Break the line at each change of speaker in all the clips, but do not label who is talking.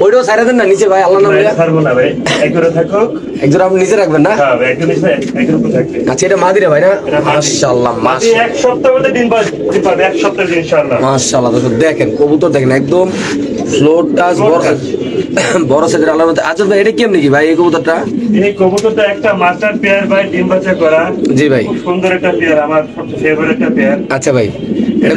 ওইটাও ছাড়া দেন না নিচে ভাই, আল্লাহ নাম লইয়া।
ছাড়বো না ভাই, একজোড়া থাকুক।
একজোড়া আপনি নিচে রাখবেন না?
হ্যাঁ ভাই, একজন নিচে একজন উপরে থাকবে।
আচ্ছা, এটা মাদি রে ভাই না?
এটা মাদি।
মাশাআল্লাহ,
মাদি এক সপ্তাহ মধ্যে ডিম পাবে, এক সপ্তাহ ইনশাআল্লাহ।
মাশাআল্লাহ। দেখেন কবুতর দেখেন একদম ফ্লোর টাচ, বড় সাইজের আল্লাহর মধ্যে। আচ্ছা ভাই, এটা কেমনি কি ভাই এই কবুতরটা?
এই কবুতরটা একটা মাস্টার পেয়ার ভাই, ডিম বাচ্চা করা।
জি ভাই,
খুব সুন্দর একটা পেয়ার, আমার সবচেয়ে ফেভারিট একটা পেয়ার।
আচ্ছা ভাই, এটা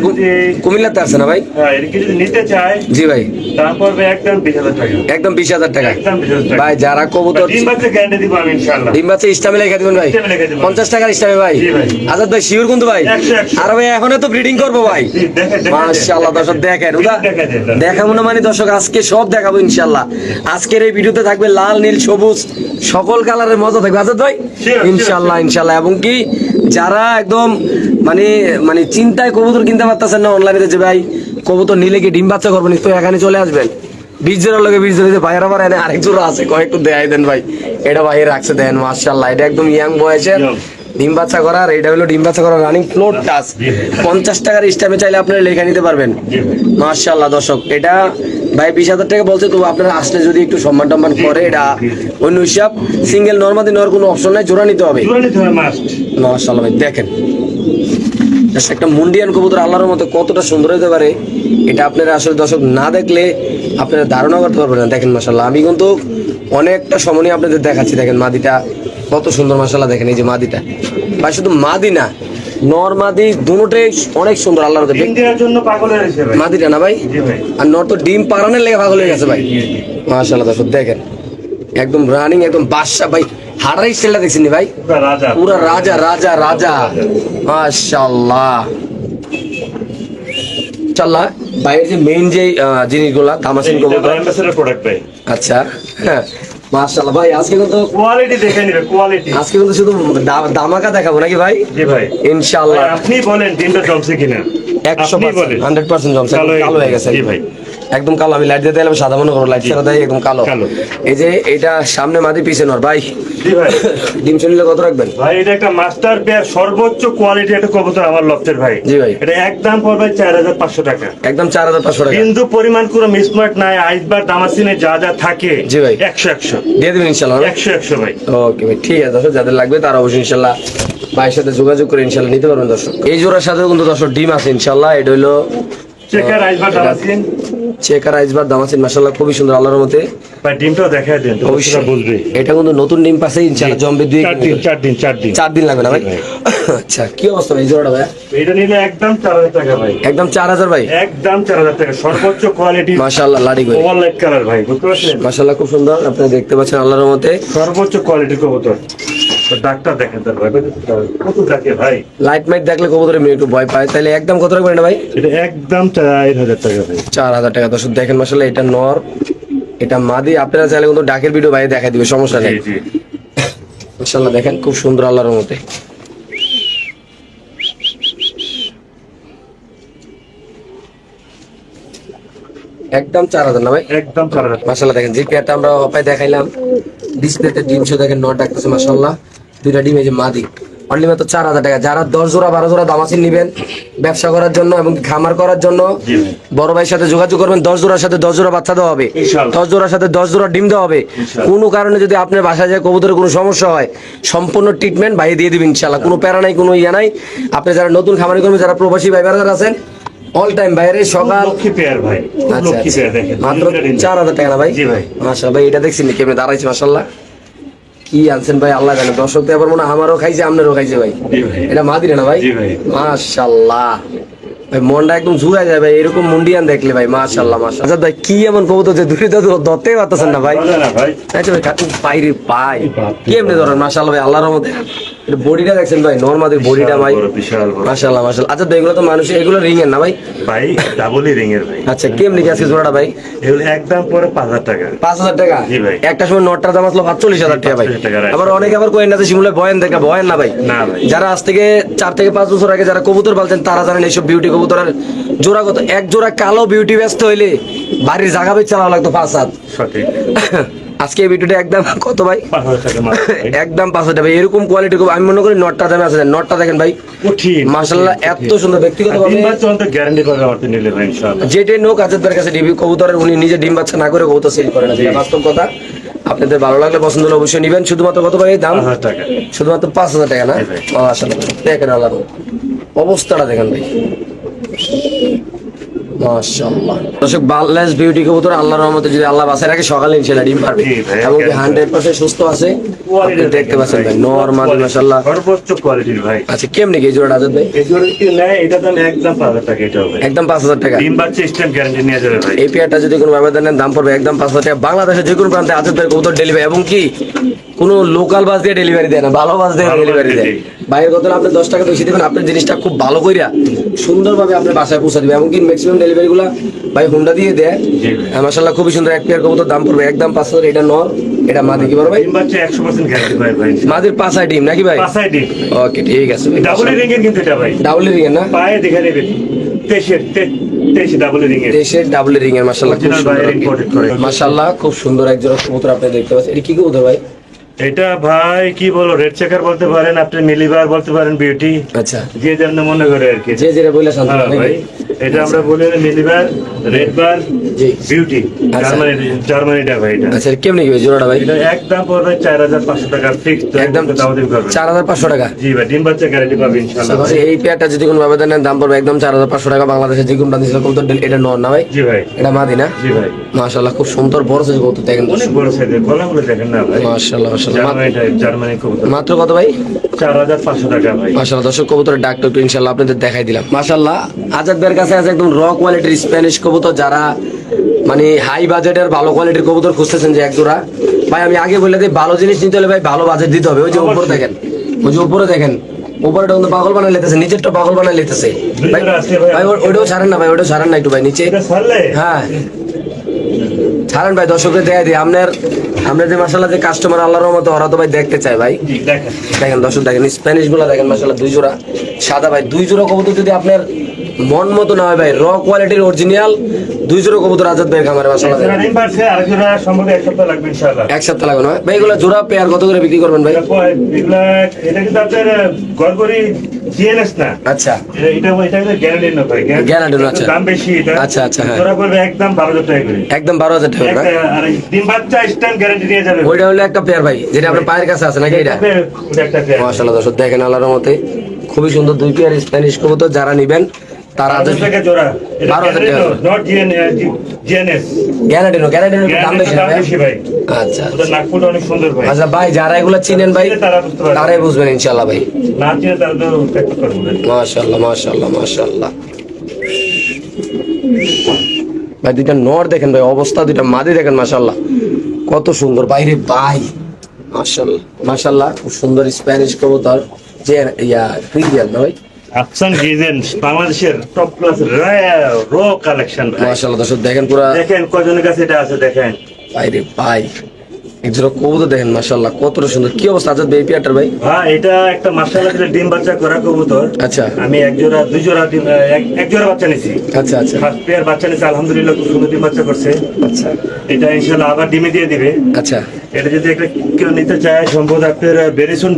কুমিল্লাতে আছে না ভাই?
হ্যাঁ, এটাকে যদি নিতে চায়,
জি ভাই,
তারপর ভাই একদম 20,000 টাকা।
একদম 20,000 টাকা।
একদম 20,000 টাকা
ভাই যারা কবুতর
ডিম বাচ্চা গ্যারান্টি দিব আমি ইনশাআল্লাহ।
ডিম বাচ্চা ইসলামে লেখা দিবেন ভাই?
ইসলামে লেখা দিবেন।
50 টাকার ইসলামে ভাই?
জি ভাই।
আজাদ ভাই শিওর কিন্তু ভাই?
100
আর ভাই এখন তো ব্রিডিং করবো ভাই।
জি, দেখেন।
মাশাআল্লাহ দর্শক দেখেন, ওটা দেখাবো না মানে দর্শক আজকে সব দেখাবো ইনশাআল্লাহ। আজকের এই ভিডিওতে থাকবে লাল, নীল, সবুজ সকল কালারের মজা থাকবে আজাদ ভাই ইনশাআল্লাহ। ইনশাআল্লাহ। এবং কি যারা একদম মানে মানে চিন্তায় কবুতর কিনতে পারতেছেন না অনলাইনে, যে ভাই কবুতর নিলে কি ডিম বাচ্চা করবেন, তো এখানে চলে আসবেন। 20 জোড়ার লগে 20 জোড়া ভাইয়ের আবার এনে আরেক জোড়া আছে, কয়েকটু দেখাই দেন ভাই। এটা ভাই রাখছে দেন, মাশাআল্লাহ। এটা একদম ইয়াং বয়সের ডিম বাচ্চা করার, এটা হলো ডিম বাচ্চা করার রানিং ফ্লোর টাচ। 50 টাকার স্ট্যাম্পে চাইলে আপনারা লেখা নিতে পারবেন। মাশাআল্লাহ দর্শক, এটা ভাই 20,000 টাকা বলছে, তো আপনারা আসলে যদি একটু সম্মান টম্মান করে, এটা অন্য হিসাব। সিঙ্গেল নর্মাদি নেওয়ার কোনো অপশন নাই, জোড়া নিতে হবে। মাশাআল্লাহ ভাই দেখেন একটা মুন্ডিয়ান কবুতর আল্লাহর মতো কতটা সুন্দর হতে পারে, এটা আপনারা আসলে দর্শক না দেখলে আপনারা ধারণা করতে পারবেন না। দেখেন মাশাআল্লাহ, আমি কিন্তু অনেকটা সময় আপনাদের দেখাচ্ছি। দেখেন মাদিটা কত সুন্দর মাশাআল্লাহ। দেখেন এই যে মাদিটা ভাই, শুধু মাদি না, নর মাদি দুটোই অনেক সুন্দর আল্লাহর মতো। মাদিটা না ভাই? আর নর তো ডিম পাড়ানোর লেগে পাগল হয়ে গেছে ভাই। মাশাআল্লাহ দর্শক দেখেন একদম রানিং, একদম বাদশা ভাই। হাড়াই স্টাইলটা দেখছেন ভাই, পুরা রাজা রাজা রাজা। মাশাআল্লাহ। চাল্লা বাইরের যে মেইন যে জিনিসগুলা দামাসিন কবুতর, আচ্ছা হ্যাঁ মাশাআল্লাহ ভাই। আজকে কিন্তু
কোয়ালিটি দেখে নিবে, কোয়ালিটি
আজকে কিন্তু শুধু দামাকা দেখাবো নাকি ভাই?
জি ভাই
ইনশাআল্লাহ।
আপনি বলেন ডিমটা জমছে কিনা?
100% 100% জমছে, কালো হয়ে গেছে।
জি ভাই,
একদম কালো। আমি লাইট দিয়ে দিলাম সাদা, মনে করো লাইট ছাড়া দেয় একদম কালো। এই যে এটা সামনে মাদি পিছে নর ভাই।
জি ভাই,
ডিম শুনলে কত রাখবেন
ভাই? এটা একটা মাস্টার পেয়ার, সর্বোচ্চ কোয়ালিটি একটা কবুতর আমার লফটের ভাই।
জি ভাই,
এটা একদম পড়বে 4,500 টাকা।
একদম 4,500 টাকা।
কিন্তু পরিমাণ কোনো মিসমার্ট নাই, আইসবার দামাসিনে যা যা থাকে।
জি ভাই,
100
দিয়ে দিবেন ইনশাআল্লাহ।
100 ভাই।
ওকে ভাই, ঠিক আছে দর্শক, যাদের লাগবে তারা অবশ্যই ইনশাআল্লাহ ভাইয়ের সাথে যোগাযোগ করে ইনশাআল্লাহ নিতে পারবেন দর্শক। এই জোড়ার সাথে কিন্তু দর্শক ডিম আছে ইনশাআল্লাহ। এটা হলো
চেকার আইসবার দামাসিন।
চেকার আইসবার দামাসিন মাশাআল্লাহ, খুবই সুন্দর আল্লাহর মতে।
ভাই ডিমটাও দেখায় দেন, অবশ্যই বুঝবে।
এটা কিন্তু নতুন ডিম পাচ্ছে ইনশাআল্লাহ, জম্বে 4 দিন লাগবে না ভাই? আচ্ছা, কি অবস্থা ভাই জোড়াটা ভাই?
এটা নিলে একদম 4,000 টাকা ভাই।
একদম 4,000 ভাই?
একদম 4,000 টাকা, সর্বোচ্চ কোয়ালিটি
মাশাআল্লাহ। লাডি ভাই
ওভার লাইট কালার ভাই, বুঝতে পারছেন?
মাশাআল্লাহ খুব সুন্দর, আপনারা দেখতে পাচ্ছেন আল্লাহর মতে
সর্বোচ্চ কোয়ালিটির কবুতর। ডাক্তার দেখেন তার ভাই, কত ডাকে ভাই।
লাইট মাইট দেখলে কবুতরে মেয়ে একটু ভয় পায়। তাহলে একদম কত রাখবেন না ভাই?
এটা একদম 4,000 টাকা ভাই।
4,000 টাকা দর্শক দেখেন মাশাআল্লাহ। এটা নর, এটা মাদি। আপনারা চাইলে কিন্তু ডাকের ভিডিও ভাই দেখা দিবে, সমস্যা নেই।
জি
মাশাআল্লাহ দেখেন খুব সুন্দর আল্লাহর মতে। একদম 4,000 না ভাই?
একদম 4,000
মাশাআল্লাহ দেখেন যে পেয়ারটা আমরা অপায় দেখাইলাম, ডিসপ্লেতে ডিম শো দেখেন, নট ডাকতেছে মাশাআল্লাহ। দুইটা ডিম, এই যে মাদি, অনলি মাত্র 4,000 টাকা। যারা 10 জোড়া 12 জোড়া দামাসিন নেবেন ব্যবসা করার জন্য এবং খামার করার জন্য, বড় ভাইয়ের সাথে যোগাযোগ করবেন। 10 জোড়ার সাথে 10 জোড়া বাচ্চা দেওয়া হবে, 10 জোড়ার সাথে 10 জোড়া ডিম দেওয়া হবে। কোনো কারণে যদি আপনার বাসায় যায় কবুতরের কোনো সমস্যা হয়, সম্পূর্ণ ট্রিটমেন্ট ভাই দিয়ে দিবেন ইনশাআল্লাহ। কোনো প্যারা নাই, কোনো ইয়া নাই। আপনি যারা নতুন খামারি করবেন, যারা প্রবাসী ভাই যারা আছেন, অল টাইম বাইরে সকাল
লক্ষ্মী পেয়ার ভাই, লক্ষ্মী পেয়ার দেখেন
মাত্র 4,000 টাকা না ভাই?
জি ভাই।
মাশাআল্লাহ ভাই, এটা দেখছেন কেমনে দাঁড়াইছে মাশাআল্লাহ। কি আনছেন ভাই আল্লাহ জানে। দর্শক তো এবার মনে হয় আমারও খাইছে, আপনারও খাইছে ভাই। এটা মাদিরে না ভাই? মাশাআল্লাহ ভাই, মনটা একদম জুড়ায় যায় ভাই এরকম মুন্ডিয়ান দেখলে ভাই। মাশাআল্লাহ মাশাআল্লাহ। আচ্ছা ভাই, কি এমন কবুতর যে দূরে তো ধরতেই পারতেছেন না ভাই? আচ্ছা ভাই, কাটু পাইরে পাই কেমনে ধরেন? মাশাআল্লাহ ভাই, আল্লাহর রহমতে এটা বডিটা দেখছেন ভাই, নরমাদের বডিটা ভাই মাশাআল্লাহ মাশাআল্লাহ। আচ্ছা ভাই, এগুলো তো মানুষ, এগুলো রিং এর না ভাই?
ভাই ডাবলই রিং এর ভাই।
আচ্ছা, কেমনে কি আজকে জোড়াটা ভাই?
এগুলো একদম পরে 5,000 টাকা।
5,000 টাকা?
জি ভাই।
একটা সময় নটটার দাম আসলো 45,000 টাকা ভাই। আবার অনেকে আবার কোয়েন না যে শিমুলে বয়ান দেখা, বয়ান না ভাই।
না ভাই,
যারা আজ থেকে 4 থেকে 5 বছর আগে যারা কবুতর পালছেন তারা জানেন এইসব বিউটি কবুতরের জোড়া কত। এক জোড়া কালো বিউটি ব্যস্ত হইলে বাড়ির জায়গা বেচ চালানো লাগতো 5,000।
সঠিক।
আজকে এই ভিডিওটা একদম কত ভাই?
5,000 টাকা মাত্র ভাই।
একদম 5,000 টাকা ভাই। এরকম কোয়ালিটি আমি মনে করি নটটা দামে আছে। নটটা দেখেন ভাই,
কঠিন
মাশাআল্লাহ এত সুন্দর। ব্যক্তিগত
ডিম বাচ্চা অন্তত গ্যারান্টি পাবে আমার তো নিলে ভাই ইনশাআল্লাহ।
যেটাই নোক আজাদের কাছে ডিবি কবুতরের উনি নিজে ডিম বাচ্চা না করে কবুতর সেল করে না, যেটা বাস্তব কথা। আপনাদের ভালো লাগলে পছন্দ হলে অবশ্যই নেবেন। শুধুমাত্র কত ভাই দাম?
5,000 টাকা।
শুধুমাত্র 5,000 টাকা না?
জি ভাই।
মাশাআল্লাহ দেখেন আল্লাহ অবস্থাটা দেখেন ভাই, মাশাআল্লাহ। দর্শক বাংলাদেশ বিউটি কবুতর আল্লাহর রহমতে যদি আল্লাহ বাঁচায় রাখে সকালে ইনশাআল্লাহ ডিম পারবে
জি ভাই,
এবং
একদম।
100% সুস্থ আছে। আপনি দেখতে পাচ্ছেন ভাই নরমাল মাশাআল্লাহ
সর্বোচ্চ কোয়ালিটির ভাই।
আচ্ছা কেমনি কি এই জোড়াটা আজাদ ভাই?
এই জোড়া কি নেয় এটা দাম একদম 5,000 টাকা এটা হবে।
একদম 5,000 টাকা।
ডিম বাচ্চা স্ট্যান্ড গ্যারান্টি নিয়ে যাবে ভাই।
এই পেয়ারটা যদি কোনো ব্যবধান নেন দাম পড়বে একদম 5,000 টাকা। বাংলাদেশের যে কোনো প্রান্তে আজাদ ভাই কবুতর ডেলিভারি, এবং কি কোনো লোকাল বাস দিয়ে ডেলিভারি দেয় না, ভালো বাস দিয়ে
ভালো বাস
ডেলিভারি
দিয়ে
দেয়।
দেয়।
বাইরের কথা আপনি 10 টাকা বেশি দেবেন, আপনার জিনিসটা খুব ভালো কইরা সুন্দরভাবে আপনার বাসায় পৌঁছে দিবে। এমনকি ম্যাক্সিমাম ডেলিভারি গুলা ভাই হোন্ডা দিয়ে দেয়।
জি ভাই।
মাশাআল্লাহ খুবই সুন্দর এক পেয়ার কবুতর, দাম পড়বে একদম 5,000। এটা নর, এটা মাদি কি বড় ভাই?
ডিম বাচ্চা 100% গ্যারান্টি পাবে ভাই।
মাদির পাঁচায় ডিম নাকি ভাই?
পাঁচাই ডিম।
ওকে ঠিক আছে ভাই।
ডাবল রিং এর কিন্তু এটা ভাই।
ডাবল রিং এর না?
পায়ে দেখে নেবে 23 ডাবল রিং এর।
দেশের ডাবল রিং এর মাশাআল্লাহ খুব
Original
সুন্দর।
বাইরে imported করে।
মাশাআল্লাহ খুব সুন্দর এক জোড়া কবুতর আপনি দেখতে পাচ্ছেন। এটা কি কবুতর ভাই?
এটা ভাই কি বলো, রেড চেকার বলতে পারেন, আপনি মিলিবার বলতে পারেন, বিউটি,
আচ্ছা
যে যেমন মনে করে আর কি।
যে যেটা বইলা শান্ত
হ্যাঁ
নাকি?
ভাই, এটা আমরা বলি মিলিবার, রেড বার,
জি
বিউটি,
আচ্ছা।
জার্মানিটা ভাই এটা।
আচ্ছা কেমনি কি ভাই জোড়াটা ভাই?
এটা একদম পড়বে 4,500 টাকা ফিক্সড,
একদম
দাম দিতে পারবেন।
4,500 টাকা।
জি ভাই, ডিম বাচ্চা গ্যারান্টি পাবে ইনশাআল্লাহ ভাই।
এই পেয়ারটা যদি কোনো ব্যবধান নেন দাম পড়বে একদম 4,500 টাকা। বাংলাদেশের যে কোনো প্রান্তে ছিল কবুতর এটা নর না ভাই?
জি ভাই।
এটা মাদি না?
জি ভাই,
মাশাআল্লাহ খুব সুন্দর বড় সাইজ কবুতর দেখেন।
অনেক বড় সাইজের, গলাগুলো দেখেন না ভাই।
মাশাআল্লাহ মাশাআল্লাহ।
জার্মানি কবুতর
মাত্র কত ভাই?
4,500 টাকা ভাই।
মাশাআল্লাহ দর্শক কবুতরের ডাকটা একটু ইনশাআল্লাহ আপনাদের দেখাই দিলাম। মাশাআল্লাহ আজাদ ভাইয়ের কাছে আছে একদম র কোয়ালিটির স্প্যানিশ কবুতর। যারা মানে হাই বাজেটের ভালো কোয়ালিটির কবুতর খুঁজতেছেন যে এক জোড়া, ভাই আমি আগে বলে দিই ভালো জিনিস নিতে হলে ভাই ভালো বাজেট দিতে হবে। ওই যে উপরে দেখেন, ওই যে উপরে দেখেন, উপরেটা কিন্তু পাগল বানাই লেতেছে, নিচেরটা পাগল বানাই লেতেছে ভাই। ভাই ওইটাও ছাড়েন না ভাই, ওইটাও ছাড়েন না একটু ভাই নিচে।
এটা ছাড়লে
হ্যাঁ ছাড়েন ভাই, দর্শকদের দেখাই দিই। আপনার যে মাশাআল্লাহ যে কাস্টমার আল্লাহর রহমতে ওরা তো ভাই দেখতে চায় ভাই।
জি দেখেন।
দেখেন দর্শক দেখেন স্প্যানিশ গুলা দেখেন মাশাআল্লাহ দুই জোড়া সাদা ভাই। দুই জোড়া কবুতর যদি আপনার মন মতো না হয় ভাই, র কোয়ালিটির অরিজিনাল দুই জোড়া কবুতর আজাদ ভাইয়ের খামারে মাশাআল্লাহ।
একজোড়া ডিম পারছে, আরেকজোড়া সম্ভবত 1 সপ্তাহ লাগবে ইনশাআল্লাহ।
এক সপ্তাহ লাগবে না ভাই? এগুলো জোড়া পেয়ার কত করে বিক্রি করবেন ভাই?
এটা কিন্তু আপনার গড়গড়ি জিএনএস না।
আচ্ছা
এটা গ্যারান্টি না ভাই।
Guarantee না, আচ্ছা।
দাম বেশি এটা।
আচ্ছা, আচ্ছা, হ্যাঁ।
জোড়া পড়বে একদম 12,000 টাকা করে।
একদম 12,000 টাকা না?
আর এই ডিম বাচ্চা স্ট্যান্ড গ্যারান্টি নিয়ে যাবে।
ওইটা হলো একটা পেয়ার ভাই, যেটা আপনার পায়ের কাছে আছে নাকি? এটা
ওটা একটা পেয়ার।
মাশাআল্লাহ দর্শক দেখেন আল্লাহর রহমতে খুবই সুন্দর দুই পেয়ার স্প্যানিশ কবুতর। যারা নেবেন তারা
12,000 টাকা জোড়া। এটা
12,000 টাকা।
Not GNS.
গ্যারান্টি একটু দাম বেশি না
দাম
ভাই?
বেশি ভাই।
আচ্ছা
ওটা নাকপুরটা অনেক সুন্দর ভাই।
আচ্ছা ভাই যারা এগুলো চিনেন ভাই
তারা বুঝতে পারবে।
তারাই বুঝবেন ইনশাআল্লাহ ভাই।
না চিনে তারা তো চেক করবে না।
মাশাআল্লাহ মাশাআল্লাহ মাশাআল্লাহ ভাই। দুইটা নর দেখেন ভাই, অবস্থা দুইটা মাদি দেখেন মাশাআল্লাহ কত সুন্দর বাইরে ভাই। মাশাআল্লাহ মাশাআল্লাহ খুব সুন্দর স্প্যানিশ কবুতর যে ফ্রিজিয়ান না ভাই?
আফসান ডিজাইন বাংলাদেশের টপ ক্লাস র কালেকশন ভাই।
মাশাআল্লাহ দর্শক দেখেন পুরা
দেখেন কয়জনের কাছে এটা আছে দেখেন।
বাইরে ভাই। একজোড়া কবুতর দেখেন মাশাআল্লাহ কতটা সুন্দর। কি অবস্থা আজাদ ভাই পেয়ারটার ভাই?
হ্যাঁ এটা একটা মাশাআল্লাহ ডিম বাচ্চা করা কবুতর।
আচ্ছা
আমি এক জোড়া দুই জোড়া ডিম এক জোড়া বাচ্চা নিছি।
আচ্ছা আচ্ছা
ফার্স্ট পেয়ার বাচ্চা নিছি, আলহামদুলিল্লাহ খুব সুন্দর ডিম বাচ্চা করছে।
আচ্ছা
এটা ইনশাআল্লাহ আবার ডিমে দিয়ে দিবে।
আচ্ছা
এটা যদি একটা কেউ নিতে চায় সম্ভবত আপনার বেরিসুন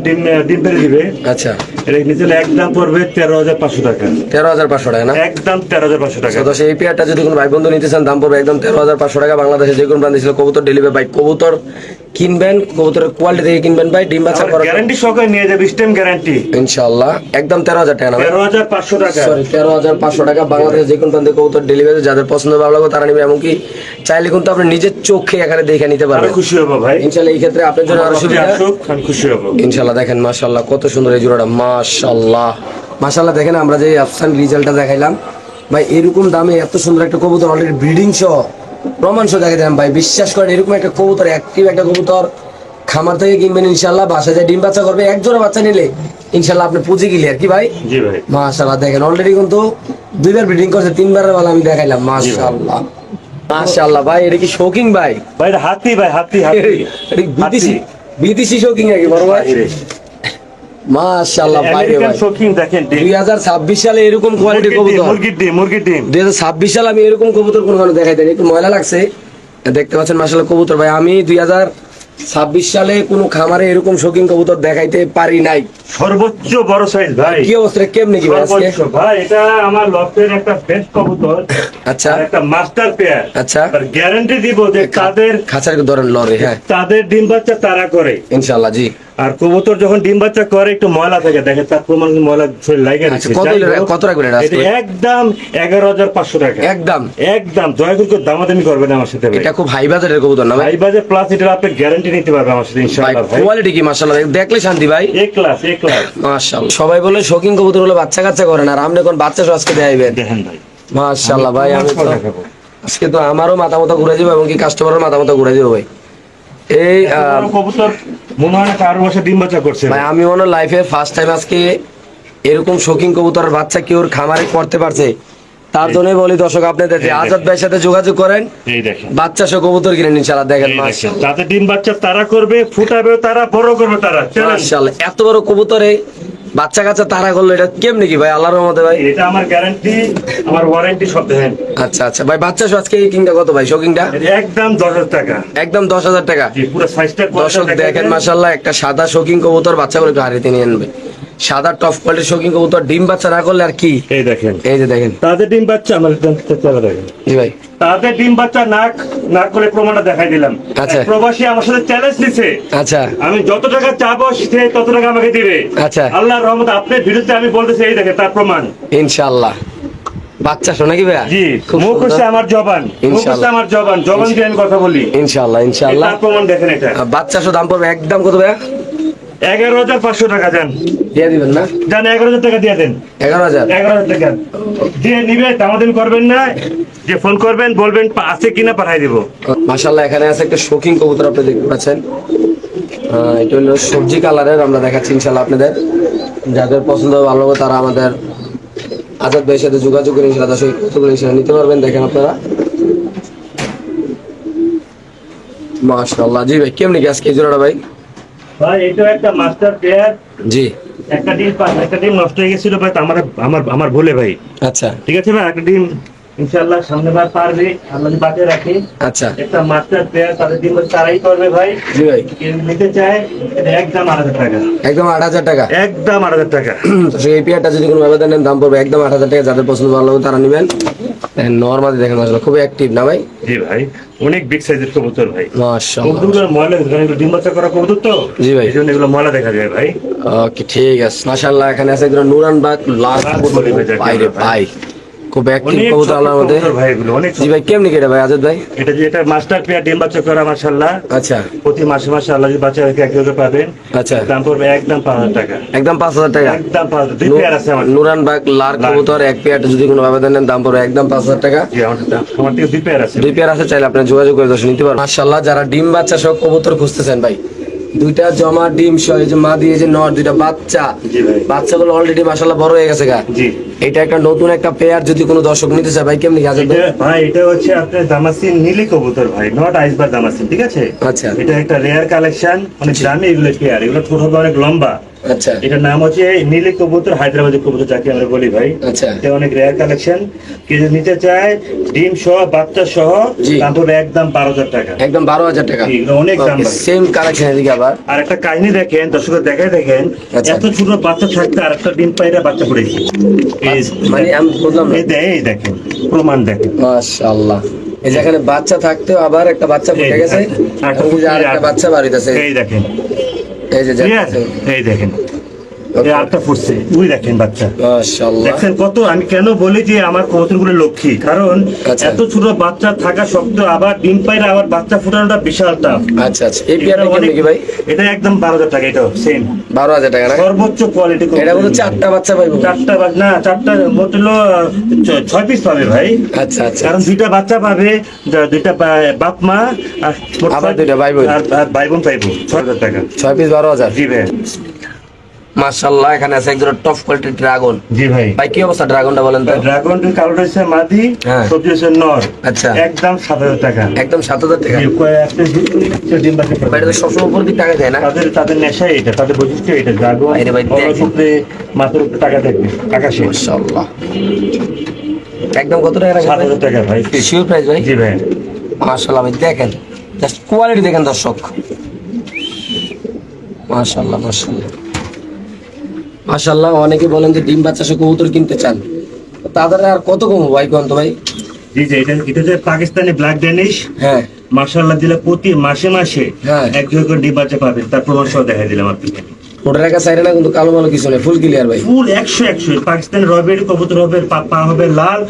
ডিম পেরে দিবে।
আচ্ছা
এটা নিতে হলে একদম পড়বে 13,500 টাকা।
13,500 টাকা না?
একদম 13,500 টাকা।
তো এই পেয়ারটা যদি কোনো ভাই বন্ধু নিতে চান দাম পড়বে একদম 13,500 টাকা। বাংলাদেশে যে কোনো প্রান্তে ছিল কবুতর ডেলিভারি ভাই। কবুতর কিনবেন, কবুতরের কোয়ালিটি থেকে কিনবেন ভাই। ডিম বাচ্চা করার
গ্যারান্টি সহকারে নিয়ে যাবে, স্টেম গ্যারান্টি।
ইনশাআল্লাহ একদম 13,000 টাকা না ভাই?
13,500 টাকা।
সরি 13,500 টাকা। বাংলাদেশে যে কোনো প্রান্তে কবুতর ডেলিভারি, যাদের পছন্দ ভালো লাগবে তারা নিবে। এমনকি চাইলে কিন্তু আপনি নিজের চোখে এখানে দেখে নিতে
আরো
পারবেন
খুশি হবো ভাই।
ইনশাআল্লাহ। এই ক্ষেত্রে আপনার জন্য আরো সুবিধা।
আসুক, আমি খুশি হবো
ইনশাআল্লাহ। দেখেন মাশাআল্লাহ কত সুন্দর এই জোড়াটা মাশাআল্লাহ মাশাআল্লাহ। দেখেন আমরা যে আফসান রিজাল্টটা দেখাইলাম ভাই, এরকম দামে এত সুন্দর একটা কবুতর অলরেডি ব্রিডিং সহ প্রমাণ সহ দেখে দিলাম ভাই। বিশ্বাস করেন এরকম একটা কবুতর, অ্যাক্টিভ একটা কবুতর খামার থেকে কিনবেন ইনশাআল্লাহ। বাসায় যায় ডিম বাচ্চা করবে, এক জোড়া বাচ্চা নিলে ইনশাআল্লাহ আপনি পুঁজি ক্লিয়ার কি ভাই?
জি ভাই।
মাশাআল্লাহ দেখেন অলরেডি কিন্তু দুইবার ব্রিডিং করছে, তিনবারের বেলা আমি দেখাইলাম মাশাআল্লাহ মাশাআল্লাহ ভাই। এটা কি শৌকিং ভাই?
ভাই এটা হাতি ভাই, হাতি হাতি।
এটা কি বিদেশি বিদেশি শৌকিং নাকি বড় ভাই? মাশাআল্লাহ ভাই রে
আমেরিকান
ভাই।
শৌখিন দেখেন ডিম।
2026 সালে এরকম কোয়ালিটি কবুতর,
মুরগির ডিম।
2026 সালে আমি এরকম কবুতর কোনো দেখাই দেয়নি। একটু ময়লা লাগছে দেখতে পাচ্ছেন মাশাআল্লাহ কবুতর ভাই, আমি 2026 সালে কোনো খামারে এরকম শৌখিন কবুতর দেখাইতে পারি নাই।
সর্বোচ্চ বড় সাইজ ভাই।
কি অবস্থা, কেমনে কি ভাই আজকে?
সর্বোচ্চ ভাই, এটা আমার লফটের একটা বেস্ট কবুতর।
আচ্ছা
আর একটা মাস্টার পেয়ার।
আচ্ছা,
আর গ্যারান্টি দিব যে তাদের
খাঁচার ধরেন লরে, হ্যাঁ
তাদের ডিম বাচ্চা তারা করে
ইনশাআল্লাহ। জি
আর কবুতর যখন ডিম বাচ্চা করে একটু ময়লা থাকে, দেখেন তার প্রমাণ ময়লা শরীর লাগে
আচ্ছা, কত রাখবেন এটা আজকে?
একদম 11,500 টাকা
একদম
একদম। দয়া করে দামাদামি করবেন আমার সাথে ভাই।
এটা খুব হাই বাজারের কবুতর না ভাই?
হাই বাজেট প্লাস এটা আপনি গ্যারান্টি নিতে পারবেন আমার সাথে
ভাই
ইনশাআল্লাহ ভাই।
কোয়ালিটি কি মাশাআল্লাহ, দেখলে শান্তি ভাই।
এ ক্লাস
মাশাআল্লাহ। সবাই বলে শৌখিন কবুতর হলো বাচ্চা কাচ্চা করে না, আর আপনি কোন বাচ্চা সহ আজকে দেখাইবেন?
দেখেন ভাই
মাশাআল্লাহ ভাই, আমি তো
দেখাবো।
আজকে তো আমারও মাথা মতো ঘুরে যাবো এবং কি কাস্টমারের মাথা মতো ঘুরে যাবো ভাই। এই
বড় কবুতর মনে হয় না কারোর বাসায় ডিম বাচ্চা করছে
ভাই আমি মনে হয় লাইফে ফার্স্ট টাইম আজকে এরকম শৌখিন কবুতরের বাচ্চা কেউ খামারে করতে পারছে। তার জন্যই বলি দর্শক আপনাদের যে আজাদ ভাইয়ের সাথে যোগাযোগ করেন,
এই দেখেন
বাচ্চা সহ কবুতর কিনেন ইনশাআল্লাহ। দেখেন
এই দেখেন,
মাশাআল্লাহ
যাতে ডিম বাচ্চা তারা করবে, ফুটাবে তারা, বড় করবে তারা। চ্যালেঞ্জ।
মাশাআল্লাহ, এত বড় কবুতরে বাচ্চা কাচ্চা তারা করলো, এটা কেমনে কি ভাই আল্লাহর রহমতে ভাই?
এটা আমার গ্যারান্টি, আমার ওয়ারেন্টি সব দেখেন।
আচ্ছা আচ্ছা ভাই, বাচ্চা সহ আজকে এই কিংটা কত ভাই শৌখিনটা?
এটা একদম 10,000 টাকা।
একদম 10,000 টাকা।
জি, পুরো সাইজটা
দর্শক দেখেন মাশাআল্লাহ, একটা সাদা শৌখিন কবুতর বাচ্চা করে হারিয়ে নিয়ে আনবে। সাদা টপ কোয়ালিটির শৌখিন কবুতর ডিম বাচ্চা না করলে আর কি।
এই দেখেন,
এই যে দেখেন
তাদের ডিম বাচ্চা আমার চালা দেখেন।
জি ভাই,
তাদের ডিম বাচ্চা না করে প্রমাণটা দেখাই দিলাম।
আচ্ছা।
এক প্রবাসী আমার সাথে চ্যালেঞ্জ নিছে,
আচ্ছা
আমি যত টাকা চাবো সে তত টাকা আমাকে দিবে।
আচ্ছা
আল্লাহর রহমত আপনার ভিডিওতে আমি বলতেছি, এই দেখেন তার প্রমাণ।
ইনশাআল্লাহ। বাচ্চা শোনা কি ভাইয়া?
জি,
খুব
মুখ হচ্ছে
সুন্দর।
আমার জবান, মুখ হচ্ছে
ইনশাআল্লাহ।
আমার জবান দিয়ে আমি কথা বলি।
ইনশাআল্লাহ ইনশাআল্লাহ।
তার প্রমাণ দেখেন এটা।
বাচ্চা শো দাম পড়বে একদম কত ভাইয়া?
11,500 টাকা দেন।
দিয়ে দিবেন না?
জান 11,000 টাকা দিয়ে দেন।
11,000।
11,000 টাকা দিয়ে নিবে, দামাদামি করবেন না, যে ফোন করবেন বলবেন আছে কিনা পাঠাই দিব।
মাশাআল্লাহ, এখানে আছে একটা শৌখিন কবুতর আপনি দেখতে পাচ্ছেন। এটা হলো সবজি কালারের, আমরা দেখাচ্ছি ইনশাআল্লাহ আপনাদের। যাদের পছন্দ হবে ভালো হবে তারা আমাদের আজাদ ভাইয়ের সাথে যোগাযোগ করে ইনশাআল্লাহ দর্শক কবুতরগুলো ইনশাআল্লাহ নিতে পারবেন। দেখেন আপনারা মাশাআল্লাহ। জি ভাই, কেমনি কি আজকে এই জোড়াটা ভাই?
ভাই এটা একটা মাস্টার পেয়ার।
জি
একটা ডিম নষ্ট হয়ে গেছিল ভাই, তো আমার ভুলে ভাই।
আচ্ছা
ঠিক আছে ভাই, একটা ডিম ইনশাআল্লাহ সামনে বার পারবে, আল্লাহ যদি বাঁচিয়ে রাখে।
আচ্ছা
একটা মাস্টার পেয়ার, তাদের ডিম তারাই করবে ভাই।
জি ভাই,
কেউ নিতে চায় এটা একদম 8,000 টাকা।
একদম 8,000 টাকা।
একদম 8,000 টাকা।
তো এই পেয়ারটা যদি কোনো ব্যবধান নেন দাম পড়বে একদম 8,000 টাকা। যাদের পছন্দ ভালো হবে তারা নেবেন। নরমালি দেখেন আসলে খুবই অ্যাক্টিভ না ভাই?
জি ভাই, অনেক বিগ সাইজের কবুতর ভাই।
মাশাআল্লাহ।
কবুতরগুলো ময়লা, কারণ এগুলো ডিম বাচ্চা করা কবুতর তো।
জি ভাই।
এই জন্য এগুলো ময়লা দেখা যায় ভাই।
ওকে ঠিক আছে মাশাআল্লাহ। এখানে আছে একজন নুরান বাগ লাল কবুতর ভাই রে ভাই, খুব অ্যাক্টিভ
অনেক
কবুতর আল্লাহর মধ্যে।
কবুতর ভাই এগুলো অনেক।
জি ভাই, কেমনি কেটে ভাই আজাদ ভাই?
এটা মাস্টার পেয়ার ডিম বাচ্চা করা মাশাআল্লাহ।
আচ্ছা
প্রতি মাসে মাসে আল্লাহ যদি বাচ্চা রেখে 1,000 পাবেন।
আচ্ছা,
দাম পড়বে একদম 5,000 টাকা।
একদম 5,000 টাকা।
একদম 5,000। দুই পেয়ার আছে আমার।
নুরান বাগ লাল কবুতর এক পেয়ার যদি কোনো ব্যবধান নেন দাম পড়বে একদম 5,000 টাকা।
জি, আমার থেকে দুই পেয়ার আছে।
দুই পেয়ার আছে, চাইলে আপনি যোগাযোগ করে দর্শন নিতে পারবেন। মাশাআল্লাহ, যারা ডিম বাচ্চা সহ কবুতর খুঁজতেছেন ভাই, দুইটা জমা ডিম সহ এই যে মা দিয়ে যে নর দুইটা বাচ্চা,
জি ভাই।
বাচ্চাগুলো অলরেডি মাশাআল্লাহ বড় হয়ে গেছে গা।
জি,
এটা একটা নতুন একটা পেয়ার যদি কোনো দর্শক নিতে চায় ভাই কেমনি কি আজাদ ভাই?
ভাই এটা হচ্ছে আপনার দামাসিন নীলি কবুতর ভাই, নট আইসবার দামাসিন, ঠিক আছে?
আচ্ছা
এটা একটা রেয়ার কালেকশন, অনেক দামি এগুলো পেয়ার, এগুলো ছোট হবে অনেক লম্বা।
আচ্ছা
এটার নাম হচ্ছে নীলি কবুতর, হায়দ্রাবাদি কবুতর যাকে আমরা বলি ভাই।
আচ্ছা
এটা অনেক রেয়ার কালেকশন। কেউ যদি নিতে চায় ডিম সহ বাচ্চা সহ,
জি।
দাম পড়বে একদম 12,000 টাকা।
একদম 12,000 টাকা।
এগুলো অনেক দাম ভাই।
সেম কালেকশন এদিকে আবার।
আর একটা কাহিনী দেখেন, দর্শকের দেখায় দেখেন,
আচ্ছা।
এত ছোট বাচ্চা থাকতে আর একটা ডিম পাইরা বাচ্চা পড়েছে।
মানে আমি বুঝলাম না।
এই দেখেন প্রমাণ দেখেন।
মাশাআল্লাহ, এই যেখানে বাচ্চা থাকতেও আবার একটা বাচ্চা ফুটে গেছে, এবং যে আরেকটা বাচ্চা বাড়িতেছে।
এই দেখেন,
এই যে
ক্লিয়ার? এই দেখেন, এই আটটা ফুটছে, ওই দেখেন বাচ্চা।
মাশাআল্লাহ।
দেখছেন কত? আমি কেন বলি যে আমার কবুতরগুলো লক্ষ্মী, কারণ
আচ্ছা।
এত ছোট বাচ্চা থাকা সত্ত্বেও আবার ডিম পাইরা আবার বাচ্চা ফুটানোটা বিশাল টাফ।
আচ্ছা আচ্ছা, এই পেয়ারটা কেমন কি ভাই?
এটা একদম 12,000 টাকা। এটাও সেম
12,000 টাকা না?
সর্বোচ্চ কোয়ালিটি।
এটা বলতে চারটা বাচ্চা পাইবো?
চারটা মোট হলো 6 পিস পাবে ভাই।
আচ্ছা আচ্ছা,
কারণ দুইটা বাচ্চা পাবে, দুইটা বাপ মা, আর মোট
আবার দুইটা ভাই বোন।
আর ভাই বোন পাইবো 6,000 টাকা।
6 পিস 12,000।
জি ভাই।
মাশাআল্লাহ, এখানে আছে একজন টপ কোয়ালিটির ড্রাগন।
জি ভাই।
ভাই কি অবস্থা ড্রাগনটা বলেন তো?
ড্রাগনটির কালার হচ্ছে মাদি,
হ্যাঁ।
সবজি হচ্ছে নর।
আচ্ছা।
একদম 7,000 টাকা।
একদম 7,000 টাকা।
ডিম বাচ্চা পাবে।
ভাই এটা তো সবসময় উপর দিকে টাকা দেয় না?
তাদের নেশাই এটা, তাদের বৈশিষ্ট্য এটা। ড্রাগন
বাইরে বাইরে দেখেন।
উপরে মাথার উপরে টাকা থাকবে, আকাশে।
মাশাআল্লাহ। একদম কত টাকা রাখবেন?
7,000 টাকা ভাই।
শিওর প্রাইস ভাই?
জি ভাই।
মাশাআল্লাহ ভাই দেখেন, জাস্ট কোয়ালিটি দেখেন দর্শক, মাশাআল্লাহ মাশাআল্লাহ মাশাআল্লাহ। অনেকে বলেন যে ডিম বাচ্চা সহ কবুতর কিনতে চান, তাদের আর কত কম ভাই কোন তো ভাই?
জি জি, এটা যে পাকিস্তানি ব্ল্যাক ড্যানিশ,
হ্যাঁ
মাশাআল্লাহ দিলে প্রতি মাসে মাসে
হ্যাঁ।
এক জোড়া করে ডিম বাচ্চা পাবেন, তার প্রমাণ সহ দেখাই দিলাম আপনাকে।
ওটার একা সাইডে না কিন্তু কালো মালো কিছু নেই, ফুল ক্লিয়ার ভাই।
ফুল 100 পাকিস্তানি রবের কবুতর হবে, পা হবে লাল,